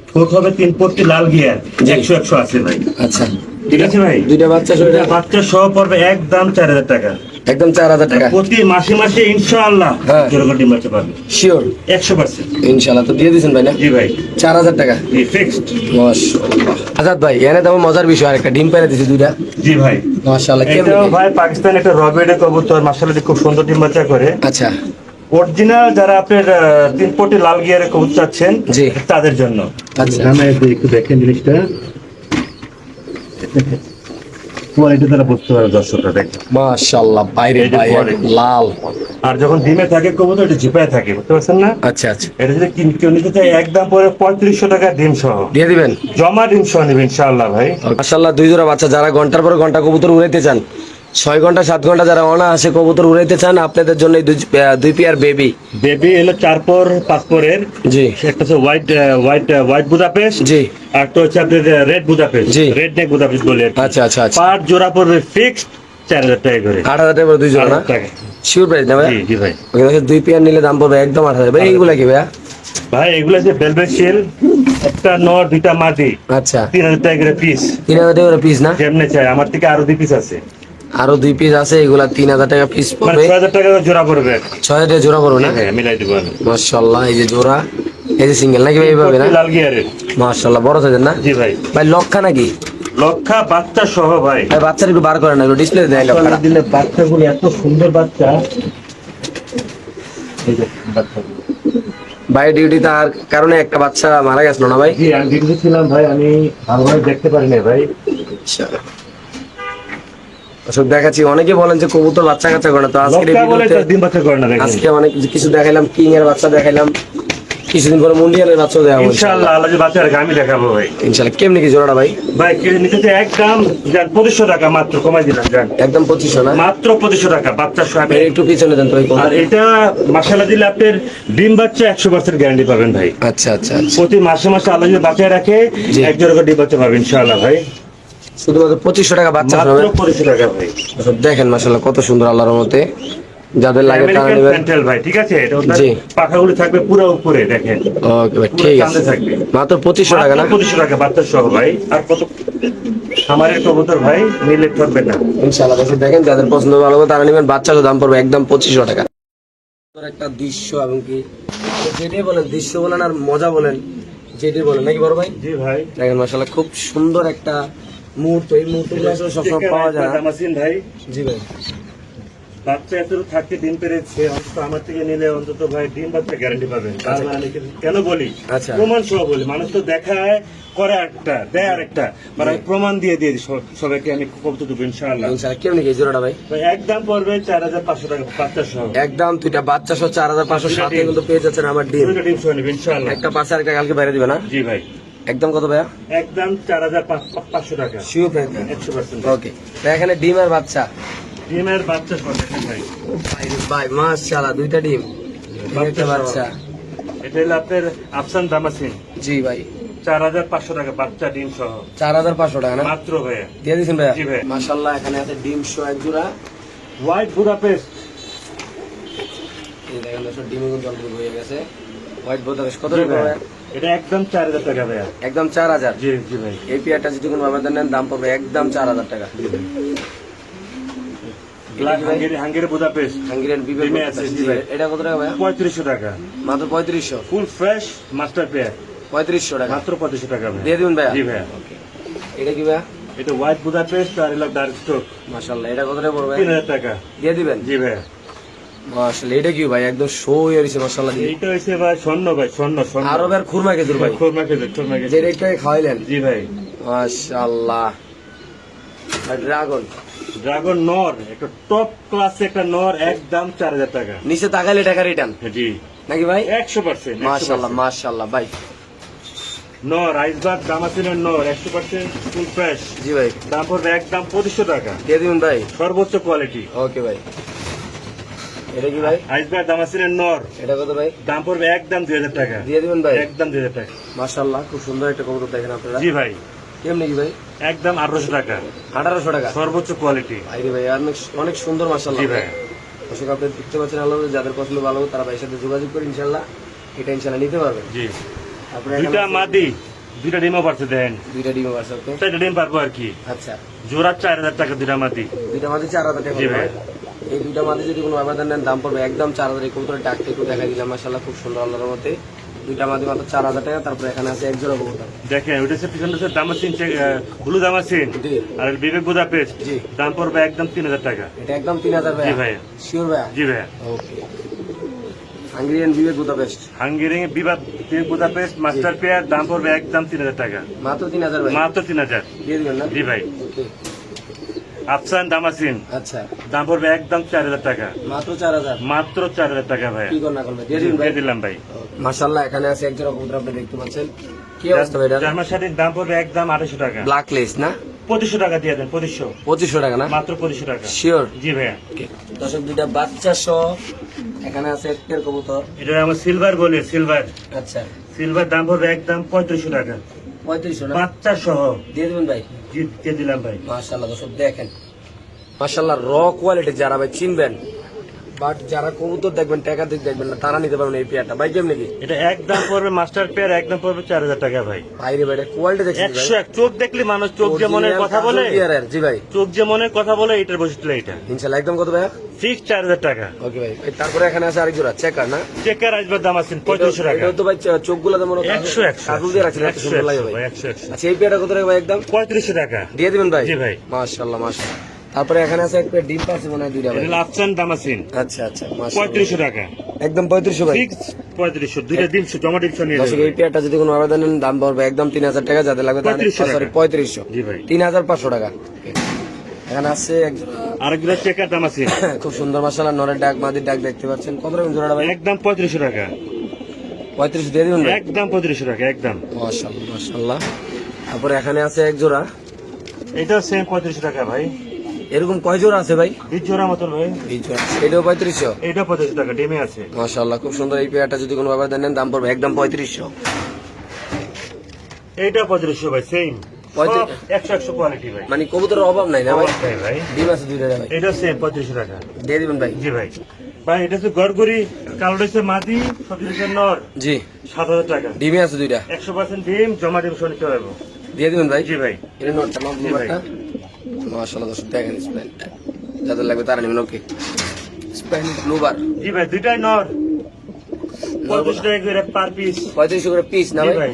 ঠোঁট হবে 3 পট্টি লাল গিয়ার,
জি।
100 আছে ভাই।
আচ্ছা
ঠিক আছে ভাই,
দুইটা বাচ্চা সহ
দুইটা বাচ্চা সহ পড়বে একদম 4000 টাকা,
একদম 4000 টাকা
প্রতি মাসে মাসে ইনশাআল্লাহ
হ্যাঁ।
জোড়া করে ডিম বাচ্চা পাবে
শিওর
100%।
ইনশাআল্লাহ। তো দিয়ে দিয়েছেন ভাই না?
জি ভাই,
4000 টাকা
জি ফিক্সড।
মাশাআল্লাহ। আজাদ ভাই এনে তেমন মজার বিষয়, আরেকটা ডিম পেরে দিছি দুইটা,
জি ভাই,
মাশাআল্লাহ। কেমন
এটাও ভাই পাকিস্তান একটা রবের কবুতর, মাশাআল্লাহ খুব সুন্দর ডিম বাচ্চা করে।
আচ্ছা
অরিজিনাল যারা আপনার 3 পট্টি লাল গিয়ারের কবুতর চাচ্ছেন
জি।
তাদের জন্য।
আচ্ছা
আমি একটু দেখেন জিনিসটা, কোয়ালিটি তারা বুঝতে পারে দর্শকরা, দেখেন
মাশাআল্লাহ বাইরে
এই যে
ভাই
quality।
লাল।
আর যখন ডিমে থাকে কবুতর এটা জিপায় থাকে, বুঝতে পারছেন না?
আচ্ছা আচ্ছা
এটা যদি কেউ নিতে চায় একদম পরে 3500 টাকা ডিম সহ,
দিয়ে দিবেন
জমা ডিম সহ নেবেন ইনশাআল্লাহ ভাই।
মাশাআল্লাহ। দুই জোড়া বাচ্চা, যারা ঘন্টার পর ঘন্টা কবুতর উড়াইতে চান, 6 ঘন্টা 7 ঘন্টা যারা অনায়াসে কবুতর উড়াইতে চান, আপনাদের জন্য এই দুই পেয়ার বেবি।
বেবি এলো 4 পর 5 পরের,
জি
একটা হচ্ছে হোয়াইট বুদাপেস্ট,
জি
আর তো হচ্ছে আপনার রেড বুদাপেস্ট,
জি।
রেড নেক বুদাপেস্ট বলে।
আচ্ছা আচ্ছা আচ্ছা।
পার জোড়া পড়বে ফিক্সড 4000 টাকা করে।
8000 টাকা দুই জোড়া না?
8000 টাকা।
শিওর প্রাইস না ভাই?
জি জি ভাই।
ওখানে হচ্ছে দুই পেয়ার নিলে দাম পড়বে একদম 8000। ভাই এইগুলা কি ভাইয়া?
ভাই এগুলো যে ভেলভেট শেল, একটা নর দুইটা মাদি,
আচ্ছা
3000 টাকা করে পিস।
3000 টাকা পিস না?
যেমনে চাই, আমার থেকে আরো 2 পিস আছে,
আরো 2 পিস আছে, এগুলা 3000 টাকা পিস
মানে
পড়বে,
6000 টাকা করে জোড়া পড়বে।
6000 টাকা জোড়া পড়বে না?
হ্যাঁ মিলাই দিব আমি।
মাশাআল্লাহ। এই যে জোড়া, এই যে সিঙ্গেল নাকি ভাই এইভাবে না?
লাল গিয়ারের।
মাশাআল্লাহ বড় সাইজের না?
জি ভাই,
ভাই লক্ষা নাকি?
লক্ষা বাচ্চা সহ ভাই।
ভাই বাচ্চার একটু বার করেন না, একটু ডিসপ্লে দেয় লক্ষাটা।
দিলে বাচ্চাগুলো এত সুন্দর বাচ্চা, এই যে বাচ্চাগুলো।
ভাই ডিউটি তার কারণে একটা বাচ্চা মারা গেছিল না ভাই?
জি আমি ডিউটি ছিলাম ভাই, আমি ভালোভাবে দেখতে পারিনি ভাই।
দর্শক দেখাচ্ছি, অনেকে বলেন যে কবুতর বাচ্চা কাচ্চা করে না, তো আজকে
লক্ষা বলে তার ডিম বাচ্চা করে না, দেখেন।
আজকে অনেক কিছু দেখাইলাম, কিং এর বাচ্চা দেখাইলাম, কিছুদিন পরে মুন্ডিয়ালের বাচ্চা দেখাবো
ইনশাআল্লাহ। আল্লাহ যে বাচ্চা রাখে আমি দেখাবো ভাই।
ইনশাআল্লাহ। কেমনি কি জোড়াটা ভাই?
ভাই কেউ নিতে চাই একদম যান 2500 টাকা মাত্র, কমাই দিলাম যান
একদম 2500 না?
মাত্র 2500 টাকা বাচ্চা সহ।
ভাই একটু পিছনে দেন তো ভাই কোনটা?
আর এটা মাশাআল্লাহ দিলে আপনার ডিম বাচ্চা 100% গ্যারান্টি পাবেন ভাই।
আচ্ছা আচ্ছা আচ্ছা।
প্রতি মাসে মাসে আল্লাহ যদি বাচ্চা রাখে
জি।
এক জোড়া করে ডিম বাচ্চা পাবেন ইনশাআল্লাহ ভাই।
শুধুমাত্র 2500 টাকা বাচ্চা
মাত্র
হবে।
2500 টাকা ভাই।
দর্শক দেখেন মাশাআল্লাহ কত সুন্দর, আল্লাহর রহমতে যাদের লাগে তারা
আমেরিকান
নেবেন।
সেন্ট্রাল ভাই, ঠিক আছে? এটা ওটার
জি।
পাখাগুলো থাকবে পুরো উপরে, দেখেন
ওকে ভাই
পুরো
ঠিক
চাঁদে
আছে।
থাকবে।
মাত্র 2500 টাকা না?
মাত্র 2500 টাকা বাচ্চা সহ ভাই। আর কত আমাদের কবুতর ভাই নিলে ঠকবেন না
ইনশাআল্লাহ। দর্শক দেখেন যাদের পছন্দ ভালো হবে তারা নেবেন, বাচ্চারও দাম পড়বে একদম 2500 টাকা। একটা দৃশ্য এবং কি যেটাই বলেন, দৃশ্য বলেন আর মজা বলেন, যেটাই বলেন নাকি বড় ভাই?
জি ভাই।
দেখেন মাশাআল্লাহ খুব সুন্দর একটা মুহূর্ত, এই মুহূর্তগুলো আসলে সবসময় পাওয়া যায় না।
দামাসিন ভাই,
জি ভাই।
বাচ্চা এত থাকতে ডিম পেরেছে, অন্তত আমার থেকে নিলে অন্তত ভাই ডিম বাচ্চা গ্যারান্টি পাবেন। তার মানে আমি কেন বলি,
আচ্ছা।
প্রমাণ সহ বলি। মানুষ তো দেখায় করে একটা, দেয় আরেকটা, মানে আমি প্রমাণ দিয়ে দিয়ে দিই সবাইকে, আমি কবুতর দেবো ইনশাআল্লাহ।
ইনশাআল্লাহ। কেমনি কি জোড়াটা ভাই?
ভাই একদম পড়বে 4500 টাকা বাচ্চা সহ।
একদম দুইটা বাচ্চা সহ 4500, সাথে কিন্তু পেয়ে যাচ্ছেন আমার ডিম।
দুটো ডিম সহ নেবে ইনশাআল্লাহ।
একটা পাশে আর একটা কালকে বাইরে দিবে না?
জি ভাই,
একদম কত ভাইয়া?
একদম 4500 টাকা,
শিওর প্রাইস?
100%।
ওকে। এখানে ডিম আর বাচ্চা,
ডিমের বাচ্চা সহ দেখেন ভাই।
ভাই মাশাআল্লাহ দুইটা ডিম, একটা বাচ্চা।
এটা হলো আপনার আফসান দামাসিন,
জি ভাই।
4500 টাকা বাচ্চা ডিম সহ
4500 টাকা না?
মাত্র ভাইয়া।
দিয়ে দিয়েছেন ভাইয়া?
জি ভাই।
মাশাআল্লাহ এখানে আছে ডিম সহ এক জোড়া।
হোয়াইট বুদাপেস্ট,
এই দেখেন দর্শক ডিমে কিন্তু অলরেডি হয়ে গেছে। হোয়াইট বোতাবেশ কত
জি
টাকা
ভাই।
ভাইয়া?
এটা একদম 4000 টাকা ভাইয়া।
একদম 4000।
জি জি ভাই।
এই পেয়ারটা যদি কোনো ভাবে নেন দাম পড়বে একদম 4000 টাকা।
ব্ল্যাক হাঙ্গেরি বুদাপেস্ট,
হাঙ্গেরিয়ান বিবেক
ডিমে আছে, জি ভাই।
এটা কত টাকা ভাইয়া?
3500 টাকা,
মাত্র 3500।
ফুল ফ্রেশ মাস্টার পেয়ার,
3500 টাকা
মাত্র 3500 টাকা ভাই।
দিয়ে দিবেন ভাইয়া?
জি ভাইয়া।
এটা কি ভাইয়া?
এটা হোয়াইট বুদাপেস্ট আর এলো ডার্ক স্টোক,
মাশাআল্লাহ এটা কত টাকা পড়বে?
3000 টাকা।
দিয়ে দিবেন?
জি ভাইয়া।
মাশাআল্লাহ এটা কি ভাই একদম শো হয়ে রয়েছে মাশাআল্লাহ।
এইটা হইছে ভাই স্বর্ণ ভাই, স্বর্ণ স্বর্ণ।
আরবের খুরমা খেজুর ভাই,
খুরমা খেজুর, খুরমা খেজুর।
যে রেটটাকে খাওয়াইলেন।
জি ভাই।
মাশাআল্লাহ। আর ড্রাগন,
ড্রাগন নর, একটা টপ ক্লাস একটা নর, একদম 4000 টাকা।
নিচে তাকাইলে টাকা রিটার্ন
জি
নাকি ভাই?
100%।
মাশাআল্লাহ মাশাআল্লাহ ভাই।
নর আইসবাগ দামাসিনের নর 100% ফুল ফ্রেশ।
জি ভাই,
দাম পড়বে একদম 2500 টাকা,
দিয়ে দিবেন ভাই।
সর্বোচ্চ কোয়ালিটি।
ওকে ভাই, এটা কি ভাই?
আইসবাগ দামাসিনের নর,
এটা কত ভাই?
দাম পড়বে একদম 2000 টাকা,
দিয়ে দিবেন ভাই।
একদম 2000 টাকা।
মাশাআল্লাহ, খুব সুন্দর একটা কবুতর দেখেন আপনারা।
জি ভাই,
কেমনি কি ভাই?
একদম 1800 টাকা,
1800 টাকা।
সর্বোচ্চ কোয়ালিটি।
ভাই ভাই, অনেক অনেক সুন্দর মাশাআল্লাহ।
জি ভাই,
দর্শক আপনারা দেখতে পাচ্ছেন, আল্লাহ যাদের পছন্দ ভালো তারা ভাইয়ের সাথে যোগাযোগ করে ইনশাআল্লাহ এটা ইনশাআল্লাহ নিতে পারবেন।
জি।
আপনারা
দুইটা মাদি, দুইটা ডিমও পারছে দেন,
দুইটা ডিম আছে। ওকে,
চারটা ডিম পারবো আর কি।
আচ্ছা,
জোড়া 4000 টাকা দুইটা মাদি।
দুইটা মাঝে 4000 টাকা।
জি ভাই।
এই দুইটা মাঝে যদি কোনো আবেদন নেন দাম পড়বে একদম 4000। এই কবুতরের ডাকটা একটু দেখা দিলাম, মাশাআল্লাহ খুব সুন্দর আল্লাহর মধ্যে। দুইটা মাঝে মাত্র 4000 টাকা। তারপরে এখানে আছে এক জোড়া কবুতর।
দেখেন ওইটা হচ্ছে পিছনে হচ্ছে দামাসিন, ব্লু দামাসিন,
জি।
আর বিবেক বুদাপেস্ট,
জি।
দাম পড়বে একদম 3000 টাকা।
এটা একদম 3000 ভাই।
জি ভাই।
শিওর ভাই?
জি ভাই।
ওকে, হাঙ্গেরিয়ান বিবেক বুদাপেস্ট,
হাঙ্গেরিয়ান বিবেক বুদাপেস্ট মাস্টার পেয়ার, দাম পড়বে একদম 3000 টাকা,
মাত্র 3000 ভাই।
মাত্র 3000।
দিয়ে দিবেন না?
জি ভাই।
ওকে,
আফসান দামাসিন,
আচ্ছা,
দাম পড়বে একদম 4000 টাকা,
মাত্র 4000।
মাত্র 4000 টাকা ভাই।
কি করনা করবে? দিয়ে দিবেন ভাই।
দিয়ে দিলাম ভাই।
মাশাআল্লাহ, এখানে আছে এক জোড়া কবুতর আপনি দেখতে পাচ্ছেন। কি অবস্থা ভাই এটা?
জার্মান শার্টের দাম পড়বে একদম 2800 টাকা,
ব্ল্যাক লেস না?
2500 টাকা দিয়ে দেন, 2500,
2500 টাকা না?
মাত্র 2500 টাকা।
শিওর?
জি ভাইয়া।
দর্শক, দুইটা বাচ্চা সহ এখানে আছে একটা কবুতর।
এটা আমার সিলভার বলে, সিলভার,
আচ্ছা,
সিলভার দাম পড়বে একদম 3500 টাকা,
3500 না?
বাচ্চা সহ।
দিয়ে দিবেন ভাই।
জি, দিয়ে দিলাম ভাই।
মাশাআল্লাহ, দর্শক দেখেন, মাশাআল্লাহ র কোয়ালিটি। যারা ভাই চিনবেন, বাট যারা কবুতর দেখবেন টাকা দিক দেখবেন না, তারা নিতে পারবেন এই পেয়ারটা। ভাই কেমনি কি?
এটা একদম পড়বে মাস্টার পেয়ার, একদম পড়বে 4000 টাকা ভাই।
ভাইরে ভাই, কোয়ালিটি দেখছেন ভাই?
101, চোখ দেখলে মানুষ চোখ যে মনের কথা বলে,
জি ভাই,
চোখ যে মনের কথা বলে, এটার বৈশিষ্ট্য এটা।
ইনশাআল্লাহ একদম কত ভাই?
ফিক্স 4000 টাকা।
ওকে ভাই। তারপরে এখানে আছে আরেক জোড়া চেকার না?
চেকার আসবে দাম আছেন 3500 টাকা।
এটা তো ভাই চোখগুলো যেমন
100
কাগজ দিয়ে রাখছেন, এত সুন্দর লাগে ভাই।
100।
আচ্ছা, এই পেয়ারটা কত টাকা ভাই? একদম
3500 টাকা।
দিয়ে দিবেন ভাই।
জি ভাই।
মাশাআল্লাহ, মাশাআল্লাহ। তারপরে এখানে আছে এক পেয়ার ডিম পাচ্ছে মনে হয়, দুইটা ভাই।
এটা আফসান দামাসিন,
আচ্ছা আচ্ছা, মাশাআল্লাহ
3500 টাকা,
একদম 3500 ভাই।
ফিক্স 3500, দুইটা ডিম জমা ডিম নিয়ে
দর্শক,
যাবেন।
এই পেয়ারটা যদি কোনো আবেদন নেন দাম পড়বে একদম 3000 টাকা। যাদের লাগবে
3500 টাকা।
সরি 3500,
জি ভাই।
3500 টাকা। এখানে আছে এক জোড়া
আরেকগুলো চেকার দামাসিন,
খুব সুন্দর মাশাআল্লাহ নরের ডাক মাদির ডাক দেখতে পাচ্ছেন। কত টাকা জোড়াটা ভাই?
একদম 3500 টাকা,
3500 দিয়ে দিবেন ভাই।
একদম 3500 টাকা, একদম।
মাশাআল্লাহ, মাশাআল্লাহ। তারপরে এখানে আছে এক জোড়া,
এটাও সেম 3500 টাকা ভাই।
এরকম কয় জোড়া আছে ভাই?
20 জোড়া মতন ভাই।
এই জোড়া এটাও 3500।
এটা 3500 টাকা, ডিমে আছে।
মাশাআল্লাহ, খুব সুন্দর। এই পেয়ারটা যদি কোনো আবেদন নেন দাম পড়বে একদম 3500।
এইটা 3500 ভাই, সেম
3500
100 কোয়ালিটি ভাই।
মানে কবুতরের অভাব নাই না ভাই?
ভাই ভাই,
ডিম আছে দুইটা ভাই।
এটা সেম 3500 টাকা।
দিয়ে দিবেন ভাই।
জি ভাই। ভাই এটা হচ্ছে গড়গড়ি, কালোটা হচ্ছে মাদি, সবজি হচ্ছে নর,
জি,
7000 টাকা।
ডিমে আছে দুইটা।
100% ডিম, জমা ডিম সহ নিতে পারবো।
দিয়ে দিবেন ভাই।
জি ভাই।
এটা নোটটা নাম
জি ভাই।
ব্লুবারটা। মাশাআল্লাহ, দর্শক দেখেন স্প্যানটা, যাদের লাগবে তারা নেবেন। ওকে, স্প্যান ব্লুবার।
জি ভাই, দুইটাই নর, 35 টাকা করে পার পিস।
3500 করে পিস না
জি
ভাই?
ভাই।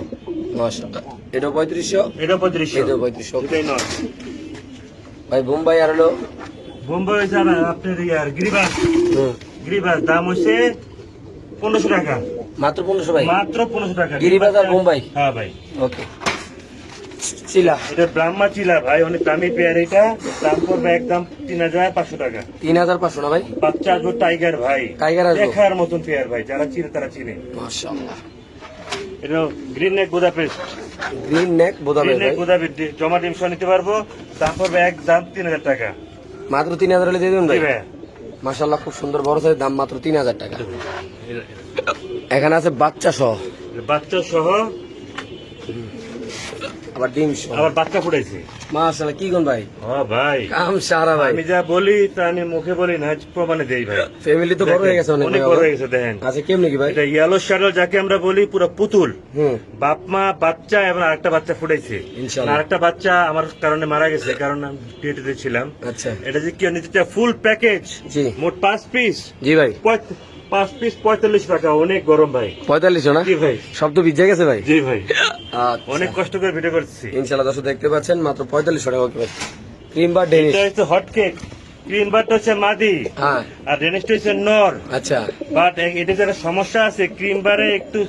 মাশাআল্লাহ, এটাও 3500,
এটা 3500,
এটাও 3500।
দুইটাই নর।
ভাই বোম্বাই আর হলো
বোম্বাই যারা আপনার ইয়ার গিরিবাস, গিরিবাস দাম হচ্ছে 1500 টাকা,
মাত্র 1500 ভাই।
মাত্র 1500 টাকা।
গিরিবাস আর বোম্বাই।
হ্যাঁ ভাই।
ওকে, চিলা
এটা ব্রাহ্মা চিলা ভাই, অনেক দামি পেয়ার। এটা দাম পড়বে একদম 3500 টাকা।
3500 না ভাই?
বাচ্চা আসবে টাইগার ভাই,
টাইগার আসবে।
দেখার মতন পেয়ার ভাই, যারা চিনে তারা চিনে।
মাশাআল্লাহ,
এটা green neck Budapest,
green neck বোদাবে
গ্রিন নেক
ভাই।
বুদাপেস্ট, জমা ডিম সহ নিতে পারবো। দাম পড়বে একদম 3000 টাকা।
মাত্র 3000 হলে দিয়ে দিবেন
জি
ভাই।
ভাই।
মাশাআল্লাহ, খুব সুন্দর বড় সাইজ, দাম মাত্র 3000 টাকা। এখানে আছে বাচ্চা সহ,
বাচ্চা সহ,
আবার ডিম সহ।
আবার বাচ্চা ফুটাইছে।
মাশাআল্লাহ, কি কোন ভাই?
ও ভাই,
কাম সারা ভাই।
আমি যা বলি তা আমি মুখে বলি না, প্রমাণে দেই ভাই।
ফ্যামিলি তো বড় হয়ে গেছে অনেক
অনেক
ভাই।
বড় হয়ে গেছে দেখেন।
আচ্ছা, কেমনে কি ভাই?
এটা ইয়েলো শ্যাডো যাকে আমরা বলি, পুরো পুতুল।
হুম,
বাপ মা বাচ্চা এবং আরেকটা বাচ্চা ফুটাইছে।
ইনশাআল্লাহ।
আরেকটা বাচ্চা আমার কারণে মারা গেছে, কারণ আমি ডিউটিতে ছিলাম।
আচ্ছা,
এটা যে কেউ নিতে চায় ফুল প্যাকেজ,
জি
মোট 5 পিস,
জি ভাই।
5 পিস 45 টাকা। অনেক গরম ভাই।
4500 না?
জি ভাই।
সব তো ভিজে গেছে ভাই।
জি ভাই,
আচ্ছা,
অনেক কষ্ট করে ভিডিও করছি।
ইনশাআল্লাহ দর্শক দেখতে পাচ্ছেন মাত্র 4500 টাকা। ওকে ভাই, ক্রিম বা ডেনিশ?
এটা হচ্ছে হট কেক, ক্রিম বারটা হচ্ছে মাদি,
হ্যাঁ,
আর ডেনিশটা হচ্ছে নর।
আচ্ছা
বাট এটা যারা সমস্যা আছে, ক্রিম বারে একটু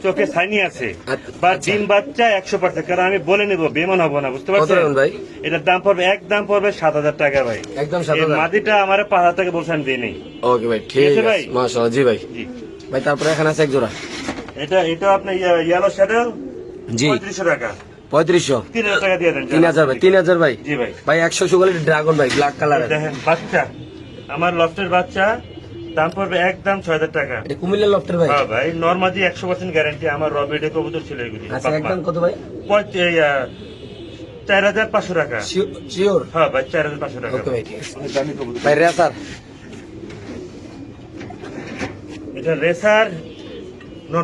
চোখে ছানি আছে,
আচ্ছা।
বা ডিম বাচ্চা 100%। কারণ আমি বলে নেবো, বেমান হবো না, বুঝতে
কত
পারছেন
রাখুন ভাই?
এটার দাম পড়বে একদম পড়বে 7000 টাকা ভাই।
একদম
এই
7000।
মাদিটা আমার 5000 টাকা বলছেন দিয়ে নেই।
ওকে ভাই, ঠিক
আছে
আছে
ভাই?
মাশাআল্লাহ। জি ভাই।
জি।
ভাই তারপরে এখানে আছে এক জোড়া।
এটা আপনার ইয়েলো শ্যাডো,
জি।
3500 টাকা
3500
3000 টাকা দিয়ে দেন
3000 ভাই 3000 ভাই
জি ভাই
ভাই 100 কোয়ালিটি ড্রাগন ভাই ব্ল্যাক কালারের
দেখেন বাচ্চা আমার লফটের বাচ্চা দাম পড়বে একদম 6000 টাকা
এটা কুমিল্লা লফটের ভাই
হ্যাঁ ভাই নরমালি 100% গ্যারান্টি আমার রবিডে কবুতর ছিল এগুলি
আচ্ছা একদম কত ভাই
4500 টাকা
শিওর
হ্যাঁ ভাই 4500 টাকা
ওকে ভাই ঠিক আছে
দামি কবুতর
ভাই রেসার
এটা রেসার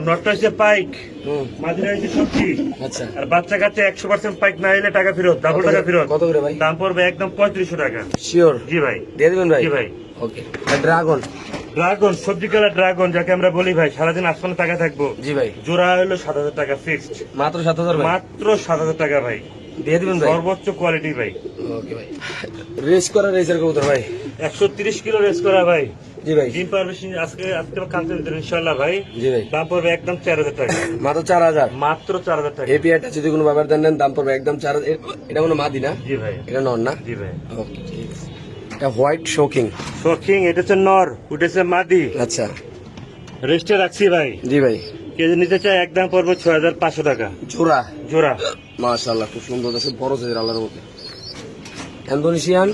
নটটা হচ্ছে পাইক
হুম
মাঝিরা হচ্ছে সবজি
আচ্ছা
আর বাচ্চা কাচ্চা 100% পাইক না এলে টাকা ফেরত ডাবল টাকা ফেরত
কত করে ভাই
দাম পড়বে একদম 3500 টাকা
শিওর
জি ভাই
দিয়ে দিবেন ভাই
জি ভাই
ওকে ড্রাগন
ড্রাগন সবজি কালার ড্রাগন যাকে আমরা বলি ভাই সারাদিন আসমানে টাকা থাকবো
জি ভাই
জোড়া হলো 7000 টাকা ফিক্সড
মাত্র 7000 ভাই
মাত্র 7000 টাকা ভাই
দিয়ে দিবেন ভাই
সর্বোচ্চ কোয়ালিটি ভাই
ওকে ভাই রেস করা রেসার কবুতর ভাই
130 কিলো রেস করা ভাই
জি ভাই
ডিম পারমিশন আজকে কালকে দিন ইনশাআল্লাহ ভাই
জি ভাই
দাম পড়বে একদম 4000 টাকা
মাত্র 4000
মাত্র 4000 টাকা
এপিআইটা যদি কোনো বাবার দেন দাম পড়বে একদম 4000 এটা কোনো মাদি না
জি ভাই
এটা নন না
জি ভাই
ওকে ঠিক আছে এটা হোয়াইট শোকিং
শোকিং এটা হচ্ছে নর উঠেছে মাদি
আচ্ছা
রেস্টে রাখছি ভাই
জি ভাই
কেজি নিতে চাই একদম পড়বে 6500 টাকা
জোড়া
জোড়া
মাশাআল্লাহ খুব সুন্দর আছে বড় সাইজের আল্লাহর মধ্যে ইন্দোনেশিয়ান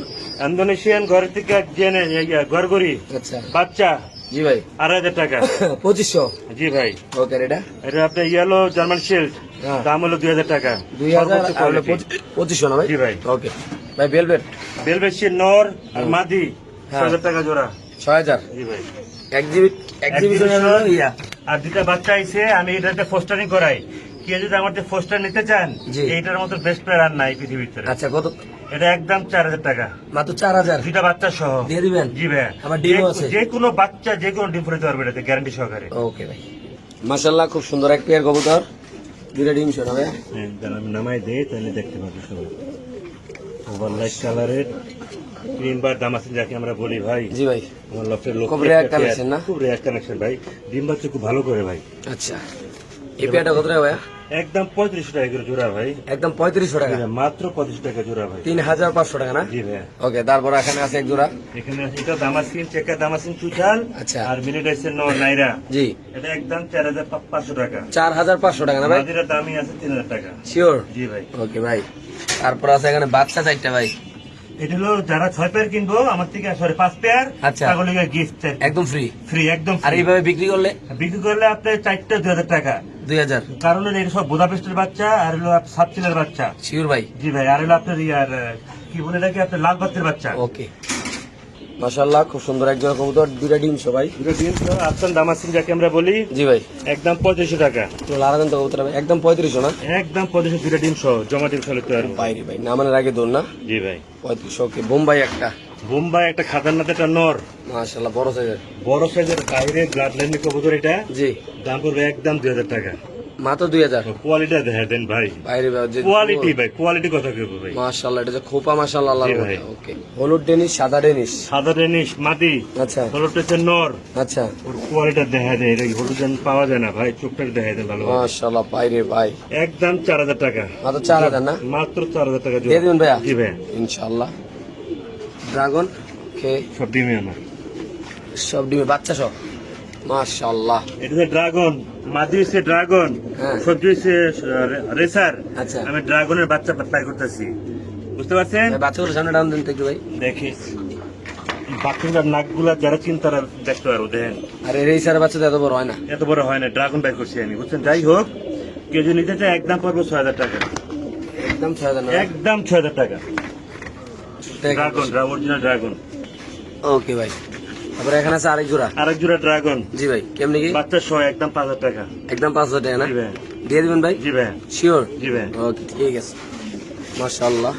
ইন্দোনেশিয়ান ঘর থেকে জেনে গড়গড়ি
আচ্ছা
বাচ্চা
জি ভাই
2500 টাকা
2500
জি ভাই
ওকে এটা
এটা আপনার ইয়েলো জার্মান শিল্ড
হ্যাঁ।
দাম হলো 2000 টাকা
2000
সর্বোচ্চ
আর
quality।
2500 না ভাই
জি ভাই।
ওকে ভাই ভেলভেট
বেলবেশি নর আর মাদি
হ্যাঁ।
6000 টাকা জোড়া
6000
জি ভাই
এক্সিবিশনের ইয়া
আর দুটা বাচ্চা আইছে আমি এটাতে ফোস্টারিং করাই কে যদি আমার ফোস্টার নিতে চান
জি।
এইটার মতো বেস্ট প্লেয়ার আর নাই পৃথিবীতে
আচ্ছা কত
এটা একদম 4000 টাকা
মাত্র 4000
দুটা বাচ্চা সহ
দিয়ে দিবেন
জি ভাই
আমার ডিমও আছে
যে কোনো বাচ্চা যে কোনো ডিম ফুটাতে পারবে এটাতে গ্যারান্টি সহকারে
ওকে ভাই মাশাআল্লাহ খুব সুন্দর এক পেয়ার কবুতর দুইটা ডিম শোনা ভাই
হ্যাঁ আমি নামাই দেই তাহলে দেখতে পাবে সবাই ওভারলাইট কালারের ক্রিম বার দামাসিন যাকে আমরা বলি ভাই
জি ভাই
আমার লফটের লোক
খুব rare connection না?
খুব রেয়ার কানেকশন ভাই ডিম বাচ্চা খুব ভালো করে ভাই
আচ্ছা এই পেয়ারটা কত টাকা ভাই
একদম 3500 টাকা করে জোড়া ভাই
একদম 3500 টাকা
মাত্র 25 টাকা জোড়া ভাই
3500 টাকা না
জি ভাই
ওকে তারপর এখানে আছে এক জোড়া
এখানে এটা দামাসিন চেকা দামাসিন চুচাল
আচ্ছা।
আর মিনিট আছে নাইরা
জি
এটা একদম 4500 টাকা
4500 টাকা না ভাই
মাদিরা দামই আছে 3000 টাকা
শিওর
জি ভাই
ওকে ভাই তারপর আছে এখানে বাচ্চা চারটা ভাই
এটা হলো যারা 6 পেয়ার কিনবো আমার থেকে সরি 5 পেয়ার
আচ্ছা।
ছাগলের গিফট
একদম ফ্রি
ফ্রি একদম
আর
free।
এইভাবে বিক্রি করলে
বিক্রি করলে আপনার 4টা 2000 টাকা
2000
কারণ হলো এটা সব বুদাপেস্টের বাচ্চা আর হলো সাবচিলের বাচ্চা
শিওর ভাই
জি ভাই আর হলো আপনার ইয়ার কি বলে এটাকে আপনার লাল বাচ্চার বাচ্চা
ওকে মাশাআল্লাহ খুব সুন্দর এক জোড়া কবুতর দুইটা ডিম সহ ভাই
দুটো ডিম তো আফসান দামাসিন যাকে আমরা বলি
জি ভাই
একদম 3500 টাকা
তো লারাদেন তো কবুতর ভাই একদম 3500 না
একদম 3500 দুটো ডিম সহ জমা ডিম সহ লিখতে পারবো
বাইরে ভাই নামানোর আগে দৌড় না
জি ভাই
3500 ওকে বোম্বাই একটা
বোম্বাই একটা খাতারনাথ একটা নর
মাশাআল্লাহ বড় সাইজের
বড় সাইজের বাইরে ব্লাড লাইনের কবুতর এটা
জি
দাম পড়বে একদম 2000 টাকা
মাত্র 2000
কোয়ালিটি দেখা দেন ভাই
বাইরে ভাই যে
কোয়ালিটি ভাই কোয়ালিটি কথা কেবো ভাই
মাশাআল্লাহ এটা যে খোপা মাশাআল্লাহ আল্লাহর
জি
মধ্যে
ভাই।
ওকে হলুদ ডেনিশ সাদা ডেনিশ
সাদা রেনিশ মাটি
আচ্ছা
হলুদটা নর
আচ্ছা
ওর কোয়ালিটি দেখা দেয় এটা হলুদ যেন পাওয়া যায় না ভাই চোখটা দেখা দেয় ভালো
মাশাআল্লাহ বাইরে ভাই
একদম 4000 টাকা
মাত্র 4000 না
মাত্র 4000 টাকা
দিয়ে দিবেন ভাইয়া
জি ভাই
ইনশাআল্লাহ ড্রাগন ওকে
সব ডিমে আমার
সব ডিমে বাচ্চা সব মাশাআল্লাহ
এটা যে ড্রাগন মাদি হচ্ছে ড্রাগন
হ্যাঁ।
সবজি হচ্ছে রেসার
আচ্ছা।
আমি ড্রাগনের বাচ্চা ট্রাই করতেছি বুঝতে পারছেন
ভাই, বাচ্চাগুলো সামনে ডাউন দিন তো একটু ভাই
দেখি বাচ্চাগুলোর নাকগুলা যারা চিন তারা দেখতে পারবো দেখেন
আর এই রেসার বাচ্চা তো এত বড় হয় না
এত বড় হয় না ড্রাগন বাই করছি আমি বুঝছেন যাই হোক কেউ যদি নিতে চায় একদম পড়বো 6000 টাকা
একদম 6000 না
একদম 6000 টাকা ড্রাগন অরিজিনাল ড্রাগন
ওকে ভাই তারপরে এখানে আছে আরেক জোড়া
আরেক জোড়া ড্রাগন
জি ভাই কেমনি কি
বাচ্চা সহ একদম 5000 টাকা
একদম 500 টাকা না
জি ভাই
দিয়ে দিবেন ভাই
জি ভাই
শিওর
জি ভাই
ওকে ঠিক আছে মাশাআল্লাহ